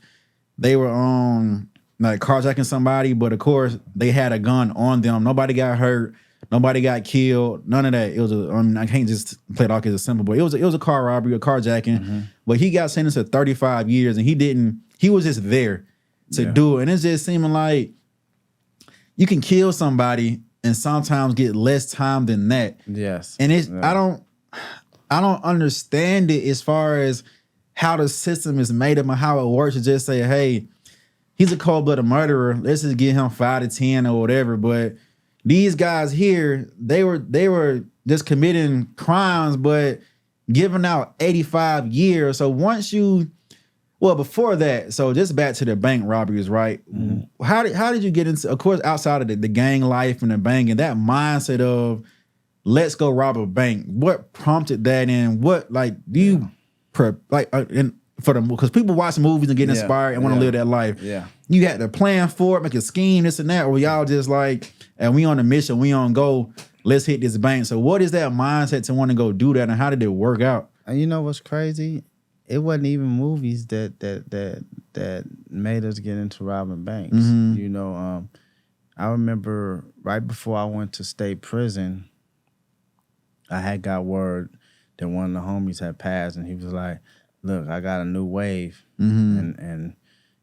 They were on like carjacking somebody, but of course they had a gun on them. Nobody got hurt. Nobody got killed. None of that. It was I can't just play it off as a simple, but it was a car robbery, a carjacking. But he got sentenced to 35 years, and he was just there to do it. And it's just seeming like you can kill somebody and sometimes get less time than that. Yes. And I don't understand it as far as how the system is made up and how it works to just say, hey, he's a cold-blooded murderer. Let's just give him 5 to 10 or whatever. But these guys here, they were just committing crimes, but giving out 85 years. So before that, so just back to the bank robberies, right? How did you get into, of course, outside of the gang life and the banging, that mindset of, let's go rob a bank? What prompted that, and what, like, do you because people watch movies and get inspired and want to live that life. You had to plan for it, make a scheme, this and that, or y'all just like, and we on a mission, we on go, let's hit this bank. So what is that mindset to want to go do that, and how did it work out? And you know what's crazy? It wasn't even movies that made us get into robbing banks. You know, I remember right before I went to state prison, I had got word that one of the homies had passed, and he was like, "Look, I got a new wave, and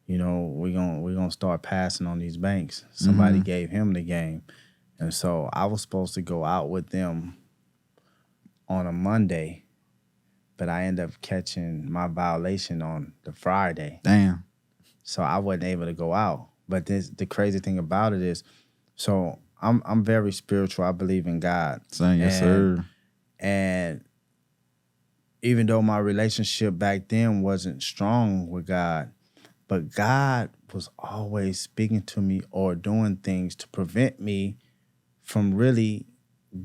you know we gonna start passing on these banks." Somebody gave him the game, and so I was supposed to go out with them on a Monday, but I ended up catching my violation on the Friday. Damn. So I wasn't able to go out. But the crazy thing about it is, so I'm very spiritual. I believe in God. Saying yes, sir. And even though my relationship back then wasn't strong with God, but God was always speaking to me or doing things to prevent me from really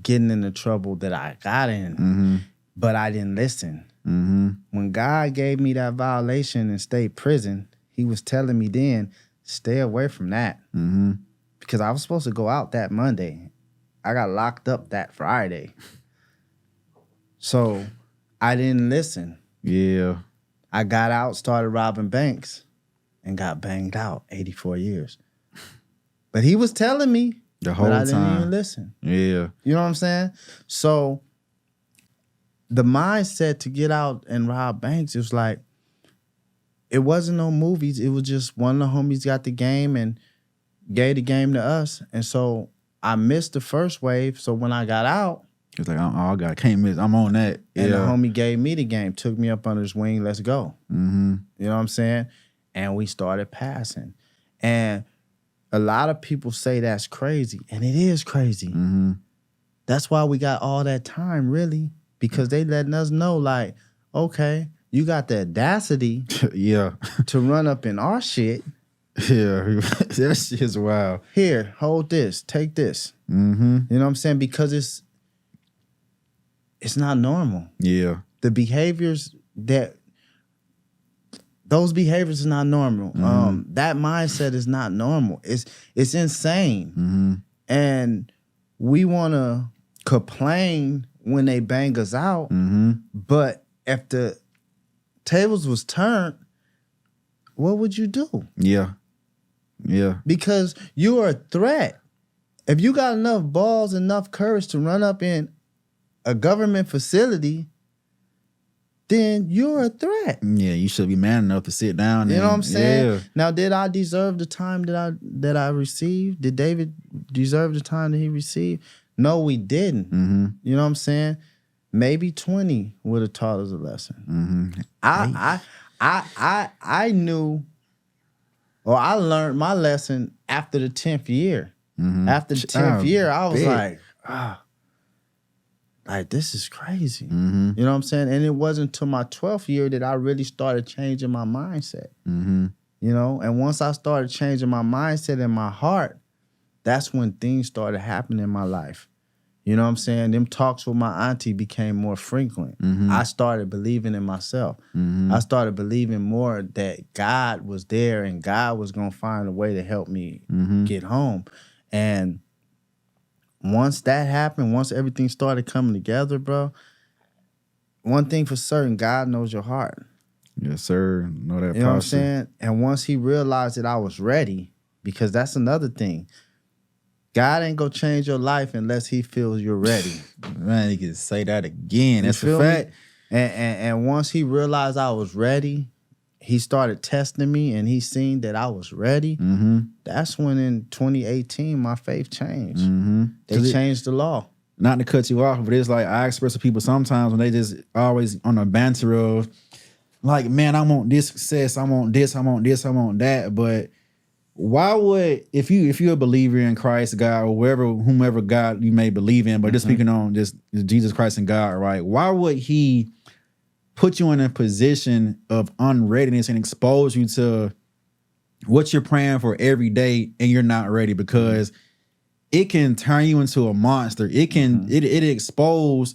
getting in the trouble that I got in. But I didn't listen. When God gave me that violation in state prison, he was telling me then, stay away from that. Because I was supposed to go out that Monday. I got locked up that Friday. So I didn't listen. Yeah. I got out, started robbing banks, and got banged out 84 years. But he was telling me, the whole but I time. didn't even listen. Yeah. You know what I'm saying? So the mindset to get out and rob banks, it was like, it wasn't no movies. It was just one of the homies got the game and gave the game to us. And so I missed the first wave. So when I got out, It's like, I can't miss. I'm on that. and the homie gave me the game, took me up under his wing, let's go. You know what I'm saying? And we started passing. And a lot of people say that's crazy, and it is crazy. That's why we got all that time, really, because they letting us know, like, okay, you got the audacity Yeah. to run up in our shit. Yeah. That shit's wild. Here, hold this, take this. You know what I'm saying? Because it's not normal. Yeah. The behaviors those behaviors are not normal. That mindset is not normal. It's insane. And we want to complain when they bang us out, but if the tables was turned, what would you do? Yeah. Yeah. Because you are a threat. If you got enough balls, enough courage to run up in a government facility, then you're a threat. Yeah, you should be man enough to sit down. You know what I'm saying? Yeah. Now, did I deserve the time that I received? Did David deserve the time that he received? No, we didn't. You know what I'm saying? Maybe 20 would have taught us a lesson. I knew, or I learned my lesson after the 10th year. After the 10th year, I was like, like, this is crazy. You know what I'm saying? And it wasn't until my 12th year that I really started changing my mindset. You know? And once I started changing my mindset and my heart, that's when things started happening in my life. You know what I'm saying? Them talks with my auntie became more frequent. I started believing in myself. I started believing more that God was there and God was going to find a way to help me get home. And once that happened, once everything started coming together, bro, one thing for certain, God knows your heart. Yes, sir. Know that. You know what I'm saying? And once he realized that I was ready, because that's another thing. God ain't gonna change your life unless he feels you're ready. Man, you can say that again. That's a fact. And once he realized I was ready, he started testing me and he seen that I was ready. That's when in 2018, my faith changed. They changed the law. Not to cut you off, but it's like I express to people sometimes when they just always on a banter of like, man, I want this success, I want this, I want this, I want that. But why would, if you're a believer in Christ, God, or whomever God you may believe in, but just speaking on just Jesus Christ and God, right? Why would he put you in a position of unreadiness and expose you to what you're praying for every day and you're not ready? Because it can turn you into a monster. It can it expose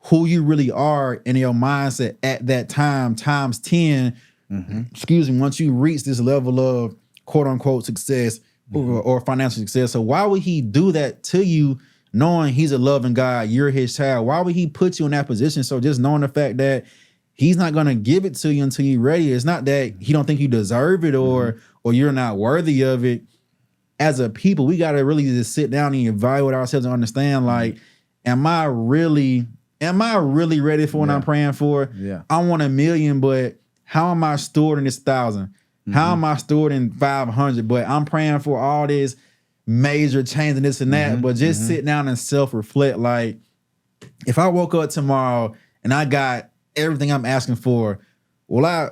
who you really are in your mindset at that time, times 10. Excuse me, once you reach this level of quote unquote success or financial success. So why would he do that to you, knowing he's a loving God, you're his child? Why would he put you in that position? So just knowing the fact that he's not gonna give it to you until you're ready. It's not that he don't think you deserve it or you're not worthy of it. As a people, we gotta really just sit down and evaluate ourselves and understand, like, am I really ready for what I'm praying for? I want 1 million, but how am I stored in this 1,000? How am I stored in 500? But I'm praying for all this major change and this and that. But just sit down and self-reflect, like, if I woke up tomorrow and I got everything I'm asking for, will I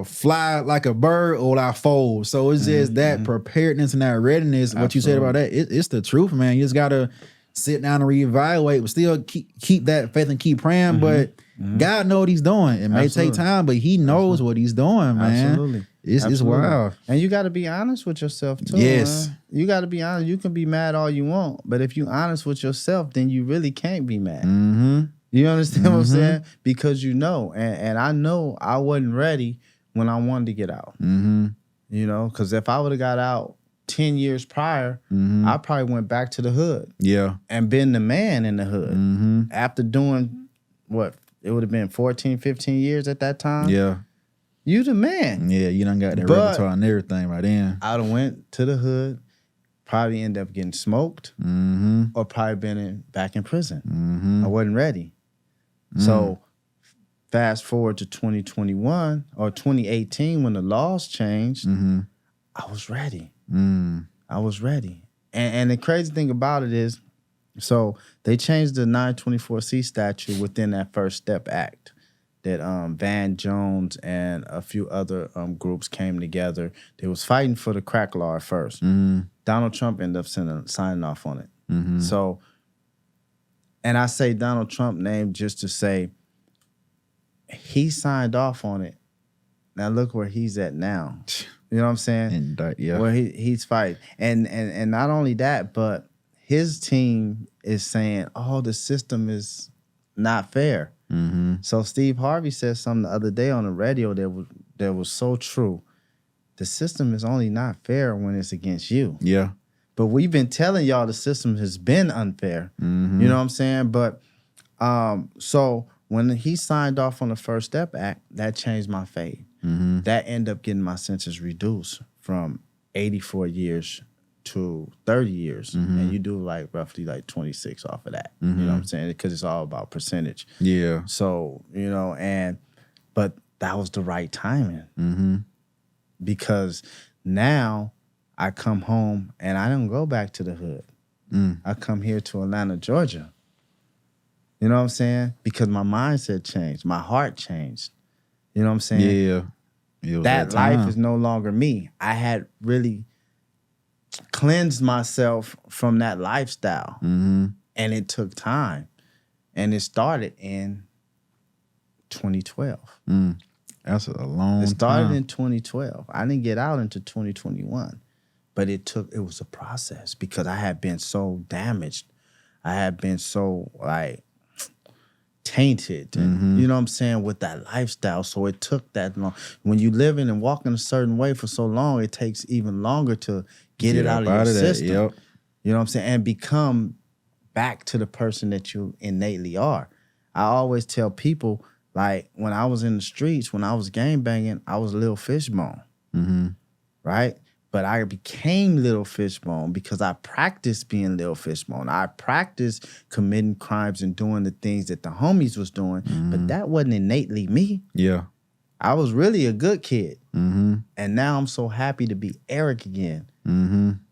fly like a bird or will I fold? So it's just that preparedness and that readiness. What you said about that, it's the truth, man. You just gotta sit down and reevaluate, but still keep that faith and keep praying. But God knows what he's doing. It may take time, but he knows what he's doing, man. Absolutely. It's wild. And you got to be honest with yourself too. Yes. Man. You got to be honest. You can be mad all you want, but if you're honest with yourself, then you really can't be mad. You understand what I'm saying? Because you know, and I know I wasn't ready when I wanted to get out. You know, because if I would have got out 10 years prior, I probably went back to the hood. Yeah. And been the man in the hood. After doing what? It would have been 14, 15 years at that time. Yeah. You the man. Yeah, you done got that repertoire and everything right then. I done went to the hood, probably ended up getting smoked, or probably been back in prison. I wasn't ready. So fast forward to 2021 or 2018 when the laws changed, I was ready. I was ready. And the crazy thing about it is, so they changed the 924C statute within that First Step Act that Van Jones and a few other groups came together. They was fighting for the crack law at first. Donald Trump ended up signing off on it. So, and I say Donald Trump name just to say he signed off on it. Now look where he's at now. You know what I'm saying? And yeah. Where he's fighting. And not only that, but his team is saying, oh, the system is not fair. So Steve Harvey said something the other day on the radio that was so true. The system is only not fair when it's against you. Yeah. But we've been telling y'all the system has been unfair. You know what I'm saying? But so when he signed off on the First Step Act, that changed my fate. That ended up getting my sentence reduced from 84 years to 30 years. And you do like roughly like 26 off of that. You know what I'm saying? Because it's all about percentage. Yeah. So, you know, but that was the right timing. Because now I come home and I don't go back to the hood. I come here to Atlanta, Georgia. You know what I'm saying? Because my mindset changed. My heart changed. You know what I'm saying? Yeah. That life is no longer me. I had really cleansed myself from that lifestyle. And it took time. And it started in 2012. That's a long time. It started in 2012. I didn't get out until 2021. But it was a process because I had been so damaged. I had been so like tainted, and you know what I'm saying, with that lifestyle. So it took that long. When you live in and walk in a certain way for so long, it takes even longer to get it out of your system. Yep. You know what I'm saying? And become back to the person that you innately are. I always tell people, like, when I was in the streets, when I was gang banging, I was Lil Fishbone, right? But I became Little Fishbone because I practiced being Little Fishbone. I practiced committing crimes and doing the things that the homies was doing, but that wasn't innately me. Yeah. I was really a good kid. And now I'm so happy to be Eric again.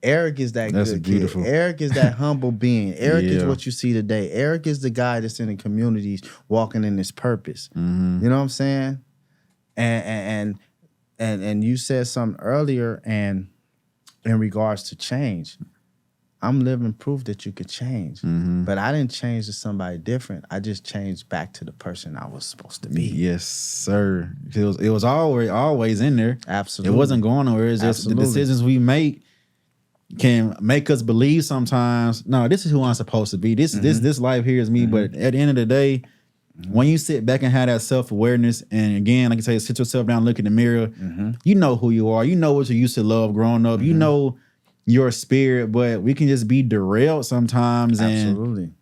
Eric is that good beautiful kid. Eric is that humble being. Eric is what you see today. Eric is the guy that's in the communities walking in his purpose. You know what I'm saying? And you said something earlier, and in regards to change, I'm living proof that you could change. But I didn't change to somebody different. I just changed back to the person I was supposed to be. Yes, sir. It was always in there. Absolutely. It wasn't going nowhere. It's just the decisions we make can make us believe sometimes, no, this is who I'm supposed to be. This life here is me. But at the end of the day, when you sit back and have that self-awareness, and again, like I say, sit yourself down, look in the mirror, you know who you are. You know what you used to love growing up. You know your spirit, but we can just be derailed sometimes and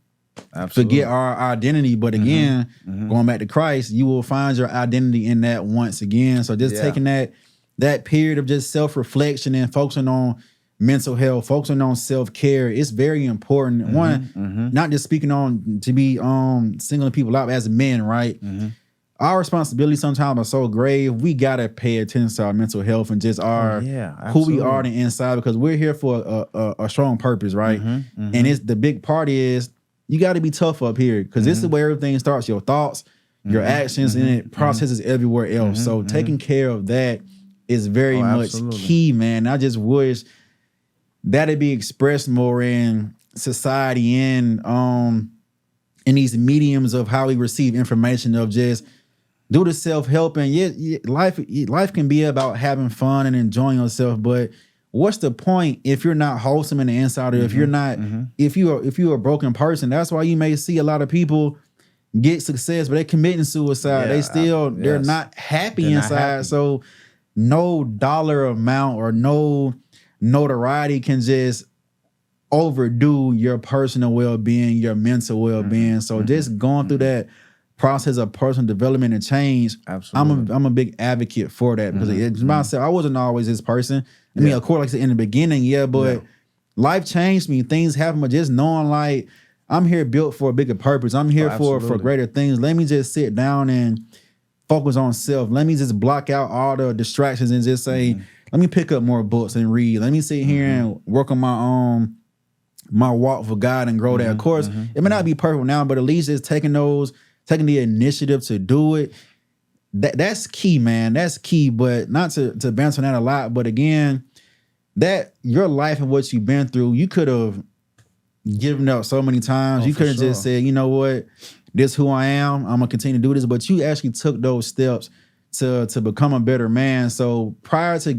forget our identity. But again, going back to Christ, you will find your identity in that once again. So just taking that period of just self-reflection and focusing on mental health, focusing on self-care, it's very important. One, not just speaking on to be singling people out as men, right? Our responsibility sometimes are so grave. We gotta pay attention to our mental health and just who we are on the inside, because we're here for a strong purpose, right? And it's the big part is you got to be tough up here because this is where everything starts. Your thoughts, your actions, and it processes everywhere else. So taking care of that is very much key, man. I just wish that'd be expressed more in society and in these mediums of how we receive information of just do the self-help. And life can be about having fun and enjoying yourself, but what's the point if you're not wholesome in the inside, or if you're not, if you're a broken person? That's why you may see a lot of people get success, but they're committing suicide. They're not happy inside. So no dollar amount or no notoriety can just overdo your personal well-being, your mental well-being. So just going through that process of personal development and change, I'm a big advocate for that, because it's myself. I wasn't always this person. I mean, of course, like I said in the beginning, but life changed me. Things happen, but just knowing like I'm here built for a bigger purpose. I'm here for greater things. Let me just sit down and focus on self. Let me just block out all the distractions and just say, let me pick up more books and read. Let me sit here and work on my walk for God and grow that. Of course, it may not be perfect now, but at least it's taking the initiative to do it. That's key, man. That's key. But not to bounce on that a lot. But again, that your life and what you've been through, you could have given up so many times. You could have just said, you know what, this is who I am. I'm gonna continue to do this. But you actually took those steps to become a better man. So prior to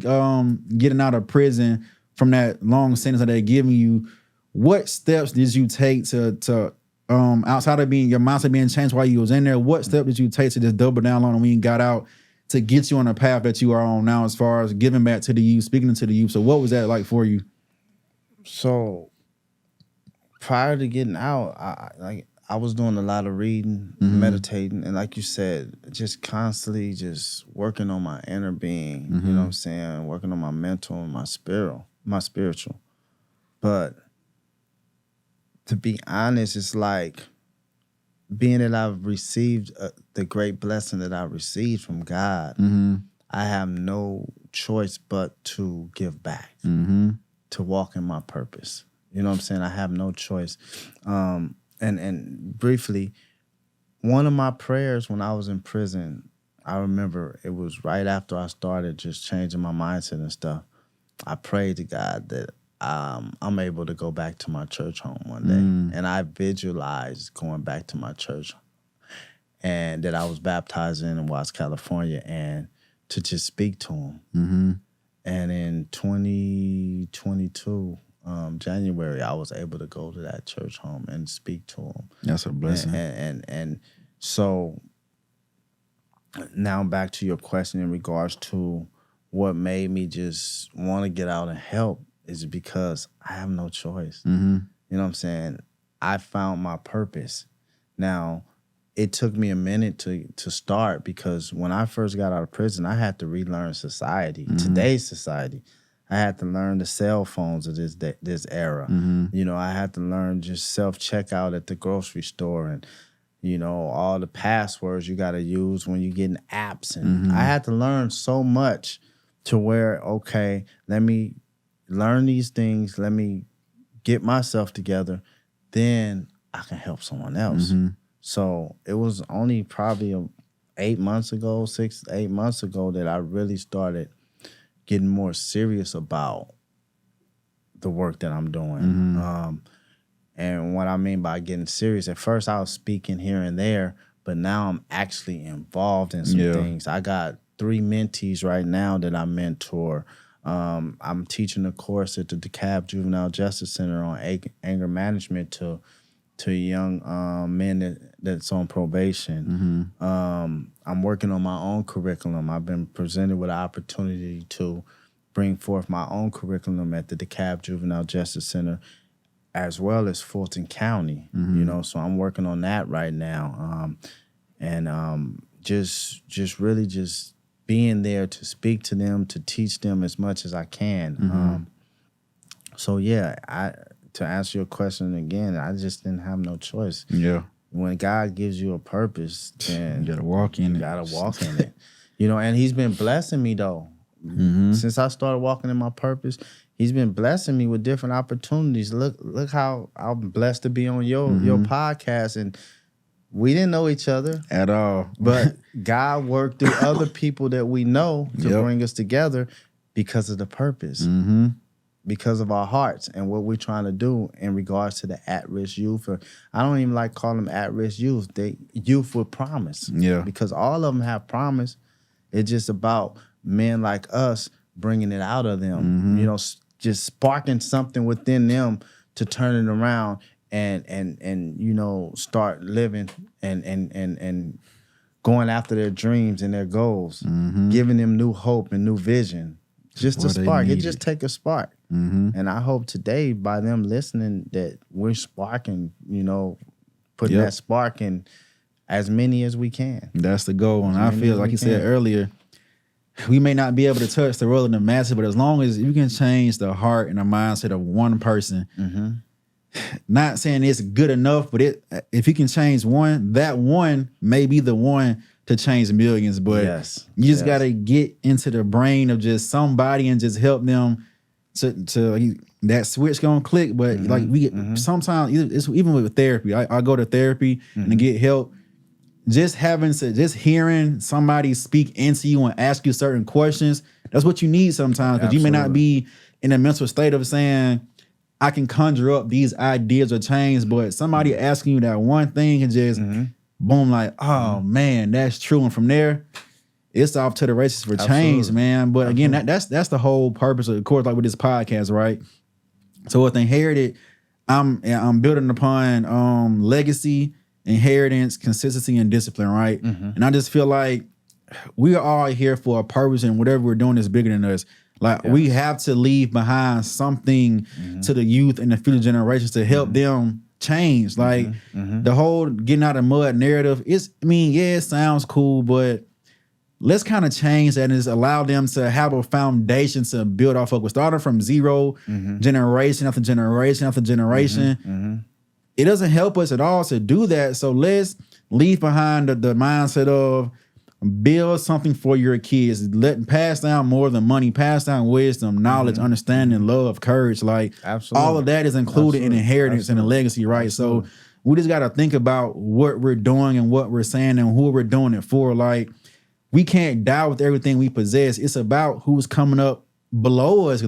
getting out of prison from that long sentence that they're giving you, what steps did you take to outside of your mindset being changed while you was in there? What step did you take to just double down on when you got out to get you on the path that you are on now, as far as giving back to the youth, speaking to the youth? So what was that like for you? So prior to getting out, I was doing a lot of reading, meditating, and like you said, just constantly just working on my inner being. You know what I'm saying? Working on my mental and my spiritual. But to be honest, it's like being that I've received the great blessing that I received from God, I have no choice but to give back, to walk in my purpose. You know what I'm saying? I have no choice. And briefly, one of my prayers when I was in prison, I remember it was right after I started just changing my mindset and stuff. I prayed to God that I'm able to go back to my church home one day. And I visualized going back to my church, and that I was baptized in Watts, California, and to just speak to him. And in 2022, January, I was able to go to that church home and speak to him. That's a blessing. And so now back to your question in regards to what made me just want to get out and help is because I have no choice. You know what I'm saying? I found my purpose. Now, it took me a minute to start, because when I first got out of prison, I had to relearn society, today's society. I had to learn the cell phones of this era. You know, I had to learn just self-checkout at the grocery store, and, you know, all the passwords you got to use when you're getting apps. And I had to learn so much to where, okay, let me learn these things, let me get myself together, then I can help someone else. So it was only probably 6 to 8 months ago that I really started getting more serious about the work that I'm doing. And what I mean by getting serious, at first I was speaking here and there, but now I'm actually involved in some things. I got 3 mentees right now that I mentor. I'm teaching a course at the DeKalb Juvenile Justice Center on anger management to young men that's on probation. I'm working on my own curriculum. I've been presented with an opportunity to bring forth my own curriculum at the DeKalb Juvenile Justice Center, as well as Fulton County. You know, so I'm working on that right now. Just really just being there to speak to them, to teach them as much as I can. So yeah, to answer your question again, I just didn't have no choice. When God gives you a purpose, then you gotta walk in it. You gotta walk in it. You know, and he's been blessing me though. Since I started walking in my purpose, he's been blessing me with different opportunities. Look how I'm blessed to be on your podcast, and we didn't know each other at all, but God worked through other people that we know to Yep. bring us together because of the purpose, because of our hearts and what we're trying to do in regards to the at-risk youth. Or I don't even like calling them at-risk youth. They youth with promise. Yeah. Because all of them have promise. It's just about men like us bringing it out of them, you know, just sparking something within them to turn it around and you know, start living and going after their dreams and their goals, giving them new hope and new vision. Just a spark. It just take a spark. And I hope today, by them listening, that we're sparking, you know, putting that spark in as many as we can. That's the goal. And I feel like you said earlier, we may not be able to touch the world in the masses, but as long as you can change the heart and the mindset of one person, not saying it's good enough, but if you can change one, that one may be the one to change millions. But you just got to get into the brain of just somebody and just help them to that switch gonna click. But like we get sometimes it's even with therapy. I go to therapy and get help. Just hearing somebody speak into you and ask you certain questions, that's what you need sometimes, because you may not be in a mental state of saying, I can conjure up these ideas or change, but somebody asking you that one thing and just boom, like, oh man, that's true. And from there, it's off to the races for change, man. But again, that's the whole purpose of course, like with this podcast, right? So with Inherited, I'm building upon legacy, inheritance, consistency, and discipline, right? And I just feel like we are all here for a purpose, and whatever we're doing is bigger than us. Like we have to leave behind something to the youth and the future generations to help them change. Like the whole getting out of mud narrative is, I mean, yeah, it sounds cool, but let's kind of change that and just allow them to have a foundation to build off of. We're starting from zero, generation after generation after generation. It doesn't help us at all to do that. So let's leave behind the mindset of build something for your kids. Pass down more than money. Pass down wisdom, knowledge, understanding, love, courage. Like all of that is included in inheritance and a legacy, right? So we just got to think about what we're doing and what we're saying and who we're doing it for. Like we can't die with everything we possess. It's about who's coming up below us.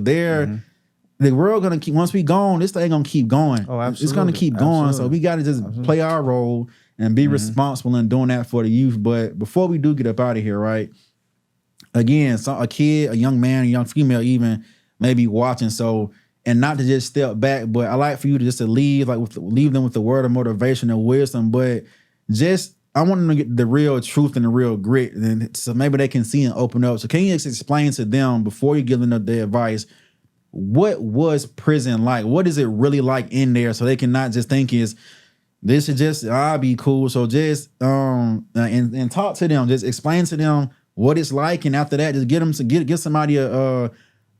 The world gonna keep, once we gone, this thing gonna keep going. Oh, absolutely. It's gonna keep going. So we gotta just play our role and be responsible in doing that for the youth. But before we do get up out of here, right? Again, a kid, a young man, a young female even may be watching. So, and not to just step back, but I like for you to just to leave them with the word of motivation and wisdom. But just I want them to get the real truth and the real grit, and so maybe they can see and open up. So can you just explain to them before you give them the advice? What was prison like? What is it really like in there? So they cannot just think this is just, I'll be cool. So just and talk to them, just explain to them what it's like. And after that, just get somebody an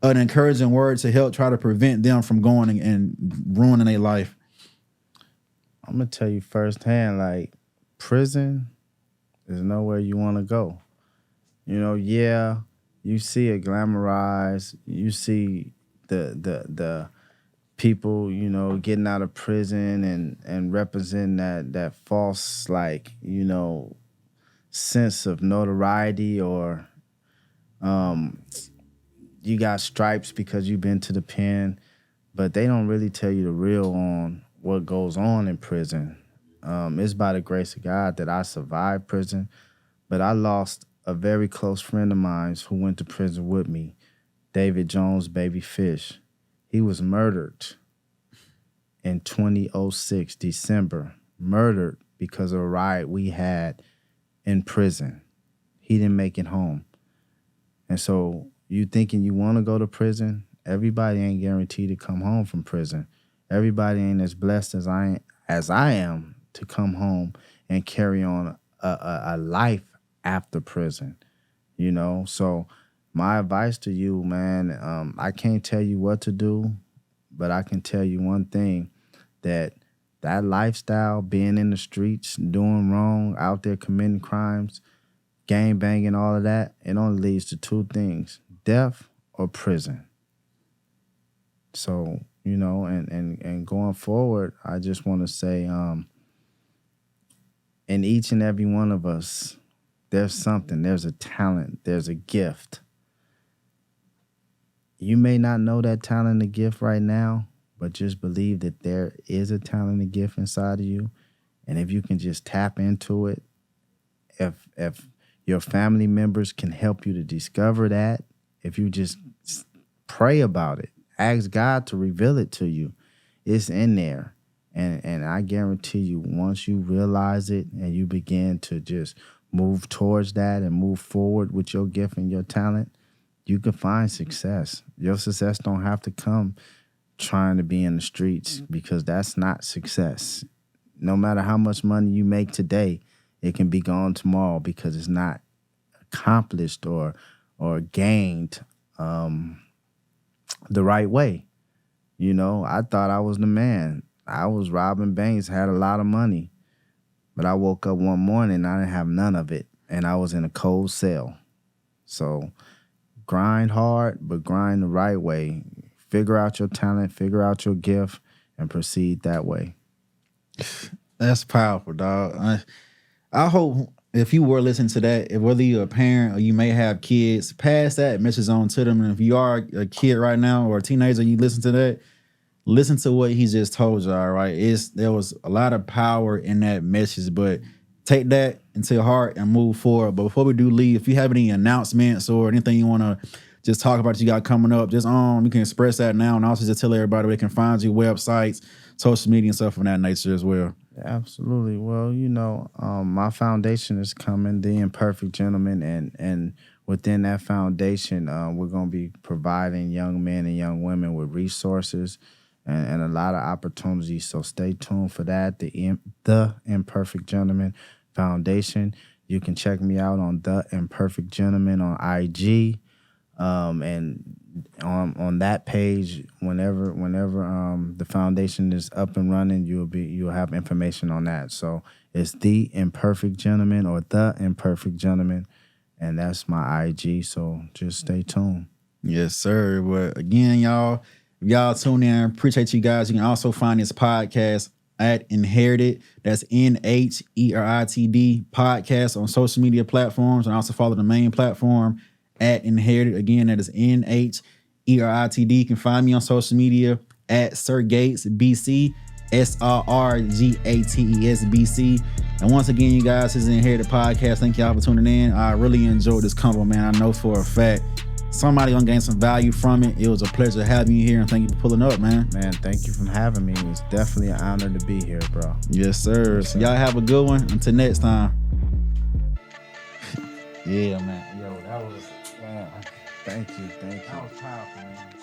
encouraging word to help try to prevent them from going and ruining their life. I'm gonna tell you firsthand, like prison is nowhere you want to go. You know, yeah, you see it glamorized, you see the people, you know, getting out of prison and representing that false, like, you know, sense of notoriety, or you got stripes because you've been to the pen, but they don't really tell you the real on what goes on in prison. It's by the grace of God that I survived prison, but I lost a very close friend of mine who went to prison with me, David Jones, Baby Fish. He was murdered in 2006, December. Murdered because of a riot we had in prison. He didn't make it home. And so you thinking you want to go to prison? Everybody ain't guaranteed to come home from prison. Everybody ain't as blessed as I am to come home and carry on a life after prison, you know? So my advice to you, man, I can't tell you what to do, but I can tell you one thing, that lifestyle, being in the streets, doing wrong, out there committing crimes, gang banging, all of that, it only leads to two things: death or prison. So, you know, and going forward, I just want to say, in each and every one of us, there's something, there's a talent, there's a gift. You may not know that talent or gift right now, but just believe that there is a talent and gift inside of you. And if you can just tap into it, if your family members can help you to discover that, if you just pray about it, ask God to reveal it to you, it's in there. And I guarantee you, once you realize it and you begin to just move towards that and move forward with your gift and your talent, you can find success. Your success don't have to come trying to be in the streets, because that's not success. No matter how much money you make today, it can be gone tomorrow because it's not accomplished or gained the right way. You know, I thought I was the man. I was robbing banks, had a lot of money. But I woke up one morning and I didn't have none of it. And I was in a cold cell. So grind hard, but grind the right way. Figure out your talent, figure out your gift, and proceed that way. That's powerful, dog. I hope if you were listening to that, if whether you're a parent or you may have kids, pass that message on to them. And if you are a kid right now or a teenager and you listen to that, listen to what he just told you, all right? There was a lot of power in that message, but take that into your heart and move forward. But before we do leave, if you have any announcements or anything you want to just talk about that you got coming up, just you can express that now. And also just tell everybody where they can find you, websites, social media, and stuff of that nature as well. Absolutely. Well, you know, my foundation is coming, The Imperfect Gentleman, and within that foundation, we're going to be providing young men and young women with resources and a lot of opportunities. So stay tuned for that. The Imperfect Gentleman Foundation. You can check me out on The Imperfect Gentleman on IG, and on that page. Whenever the foundation is up and running, you'll have information on that. So it's The Imperfect Gentleman or The Imperfect Gentleman, and that's my IG. So just stay tuned. Yes, sir. But again, y'all, if y'all tune in, appreciate you guys. You can also find this podcast at Inherited. That's NHERITD podcast on social media platforms, and also follow the main platform at Inherited. Again, that is NHERITD. You can find me on social media at Sir Gates BC, SRRGATESBC. And once again, you guys, this is the Inherited podcast. Thank y'all for tuning in. I really enjoyed this convo, man. I know for a fact somebody gonna gain some value from it. It was a pleasure having you here, and thank you for pulling up, man. Man, thank you for having me. It's definitely an honor to be here, bro. Yes, sir. So y'all have a good one. Until next time. Yeah, man. Yo, that was, man. Thank you. That was powerful, man.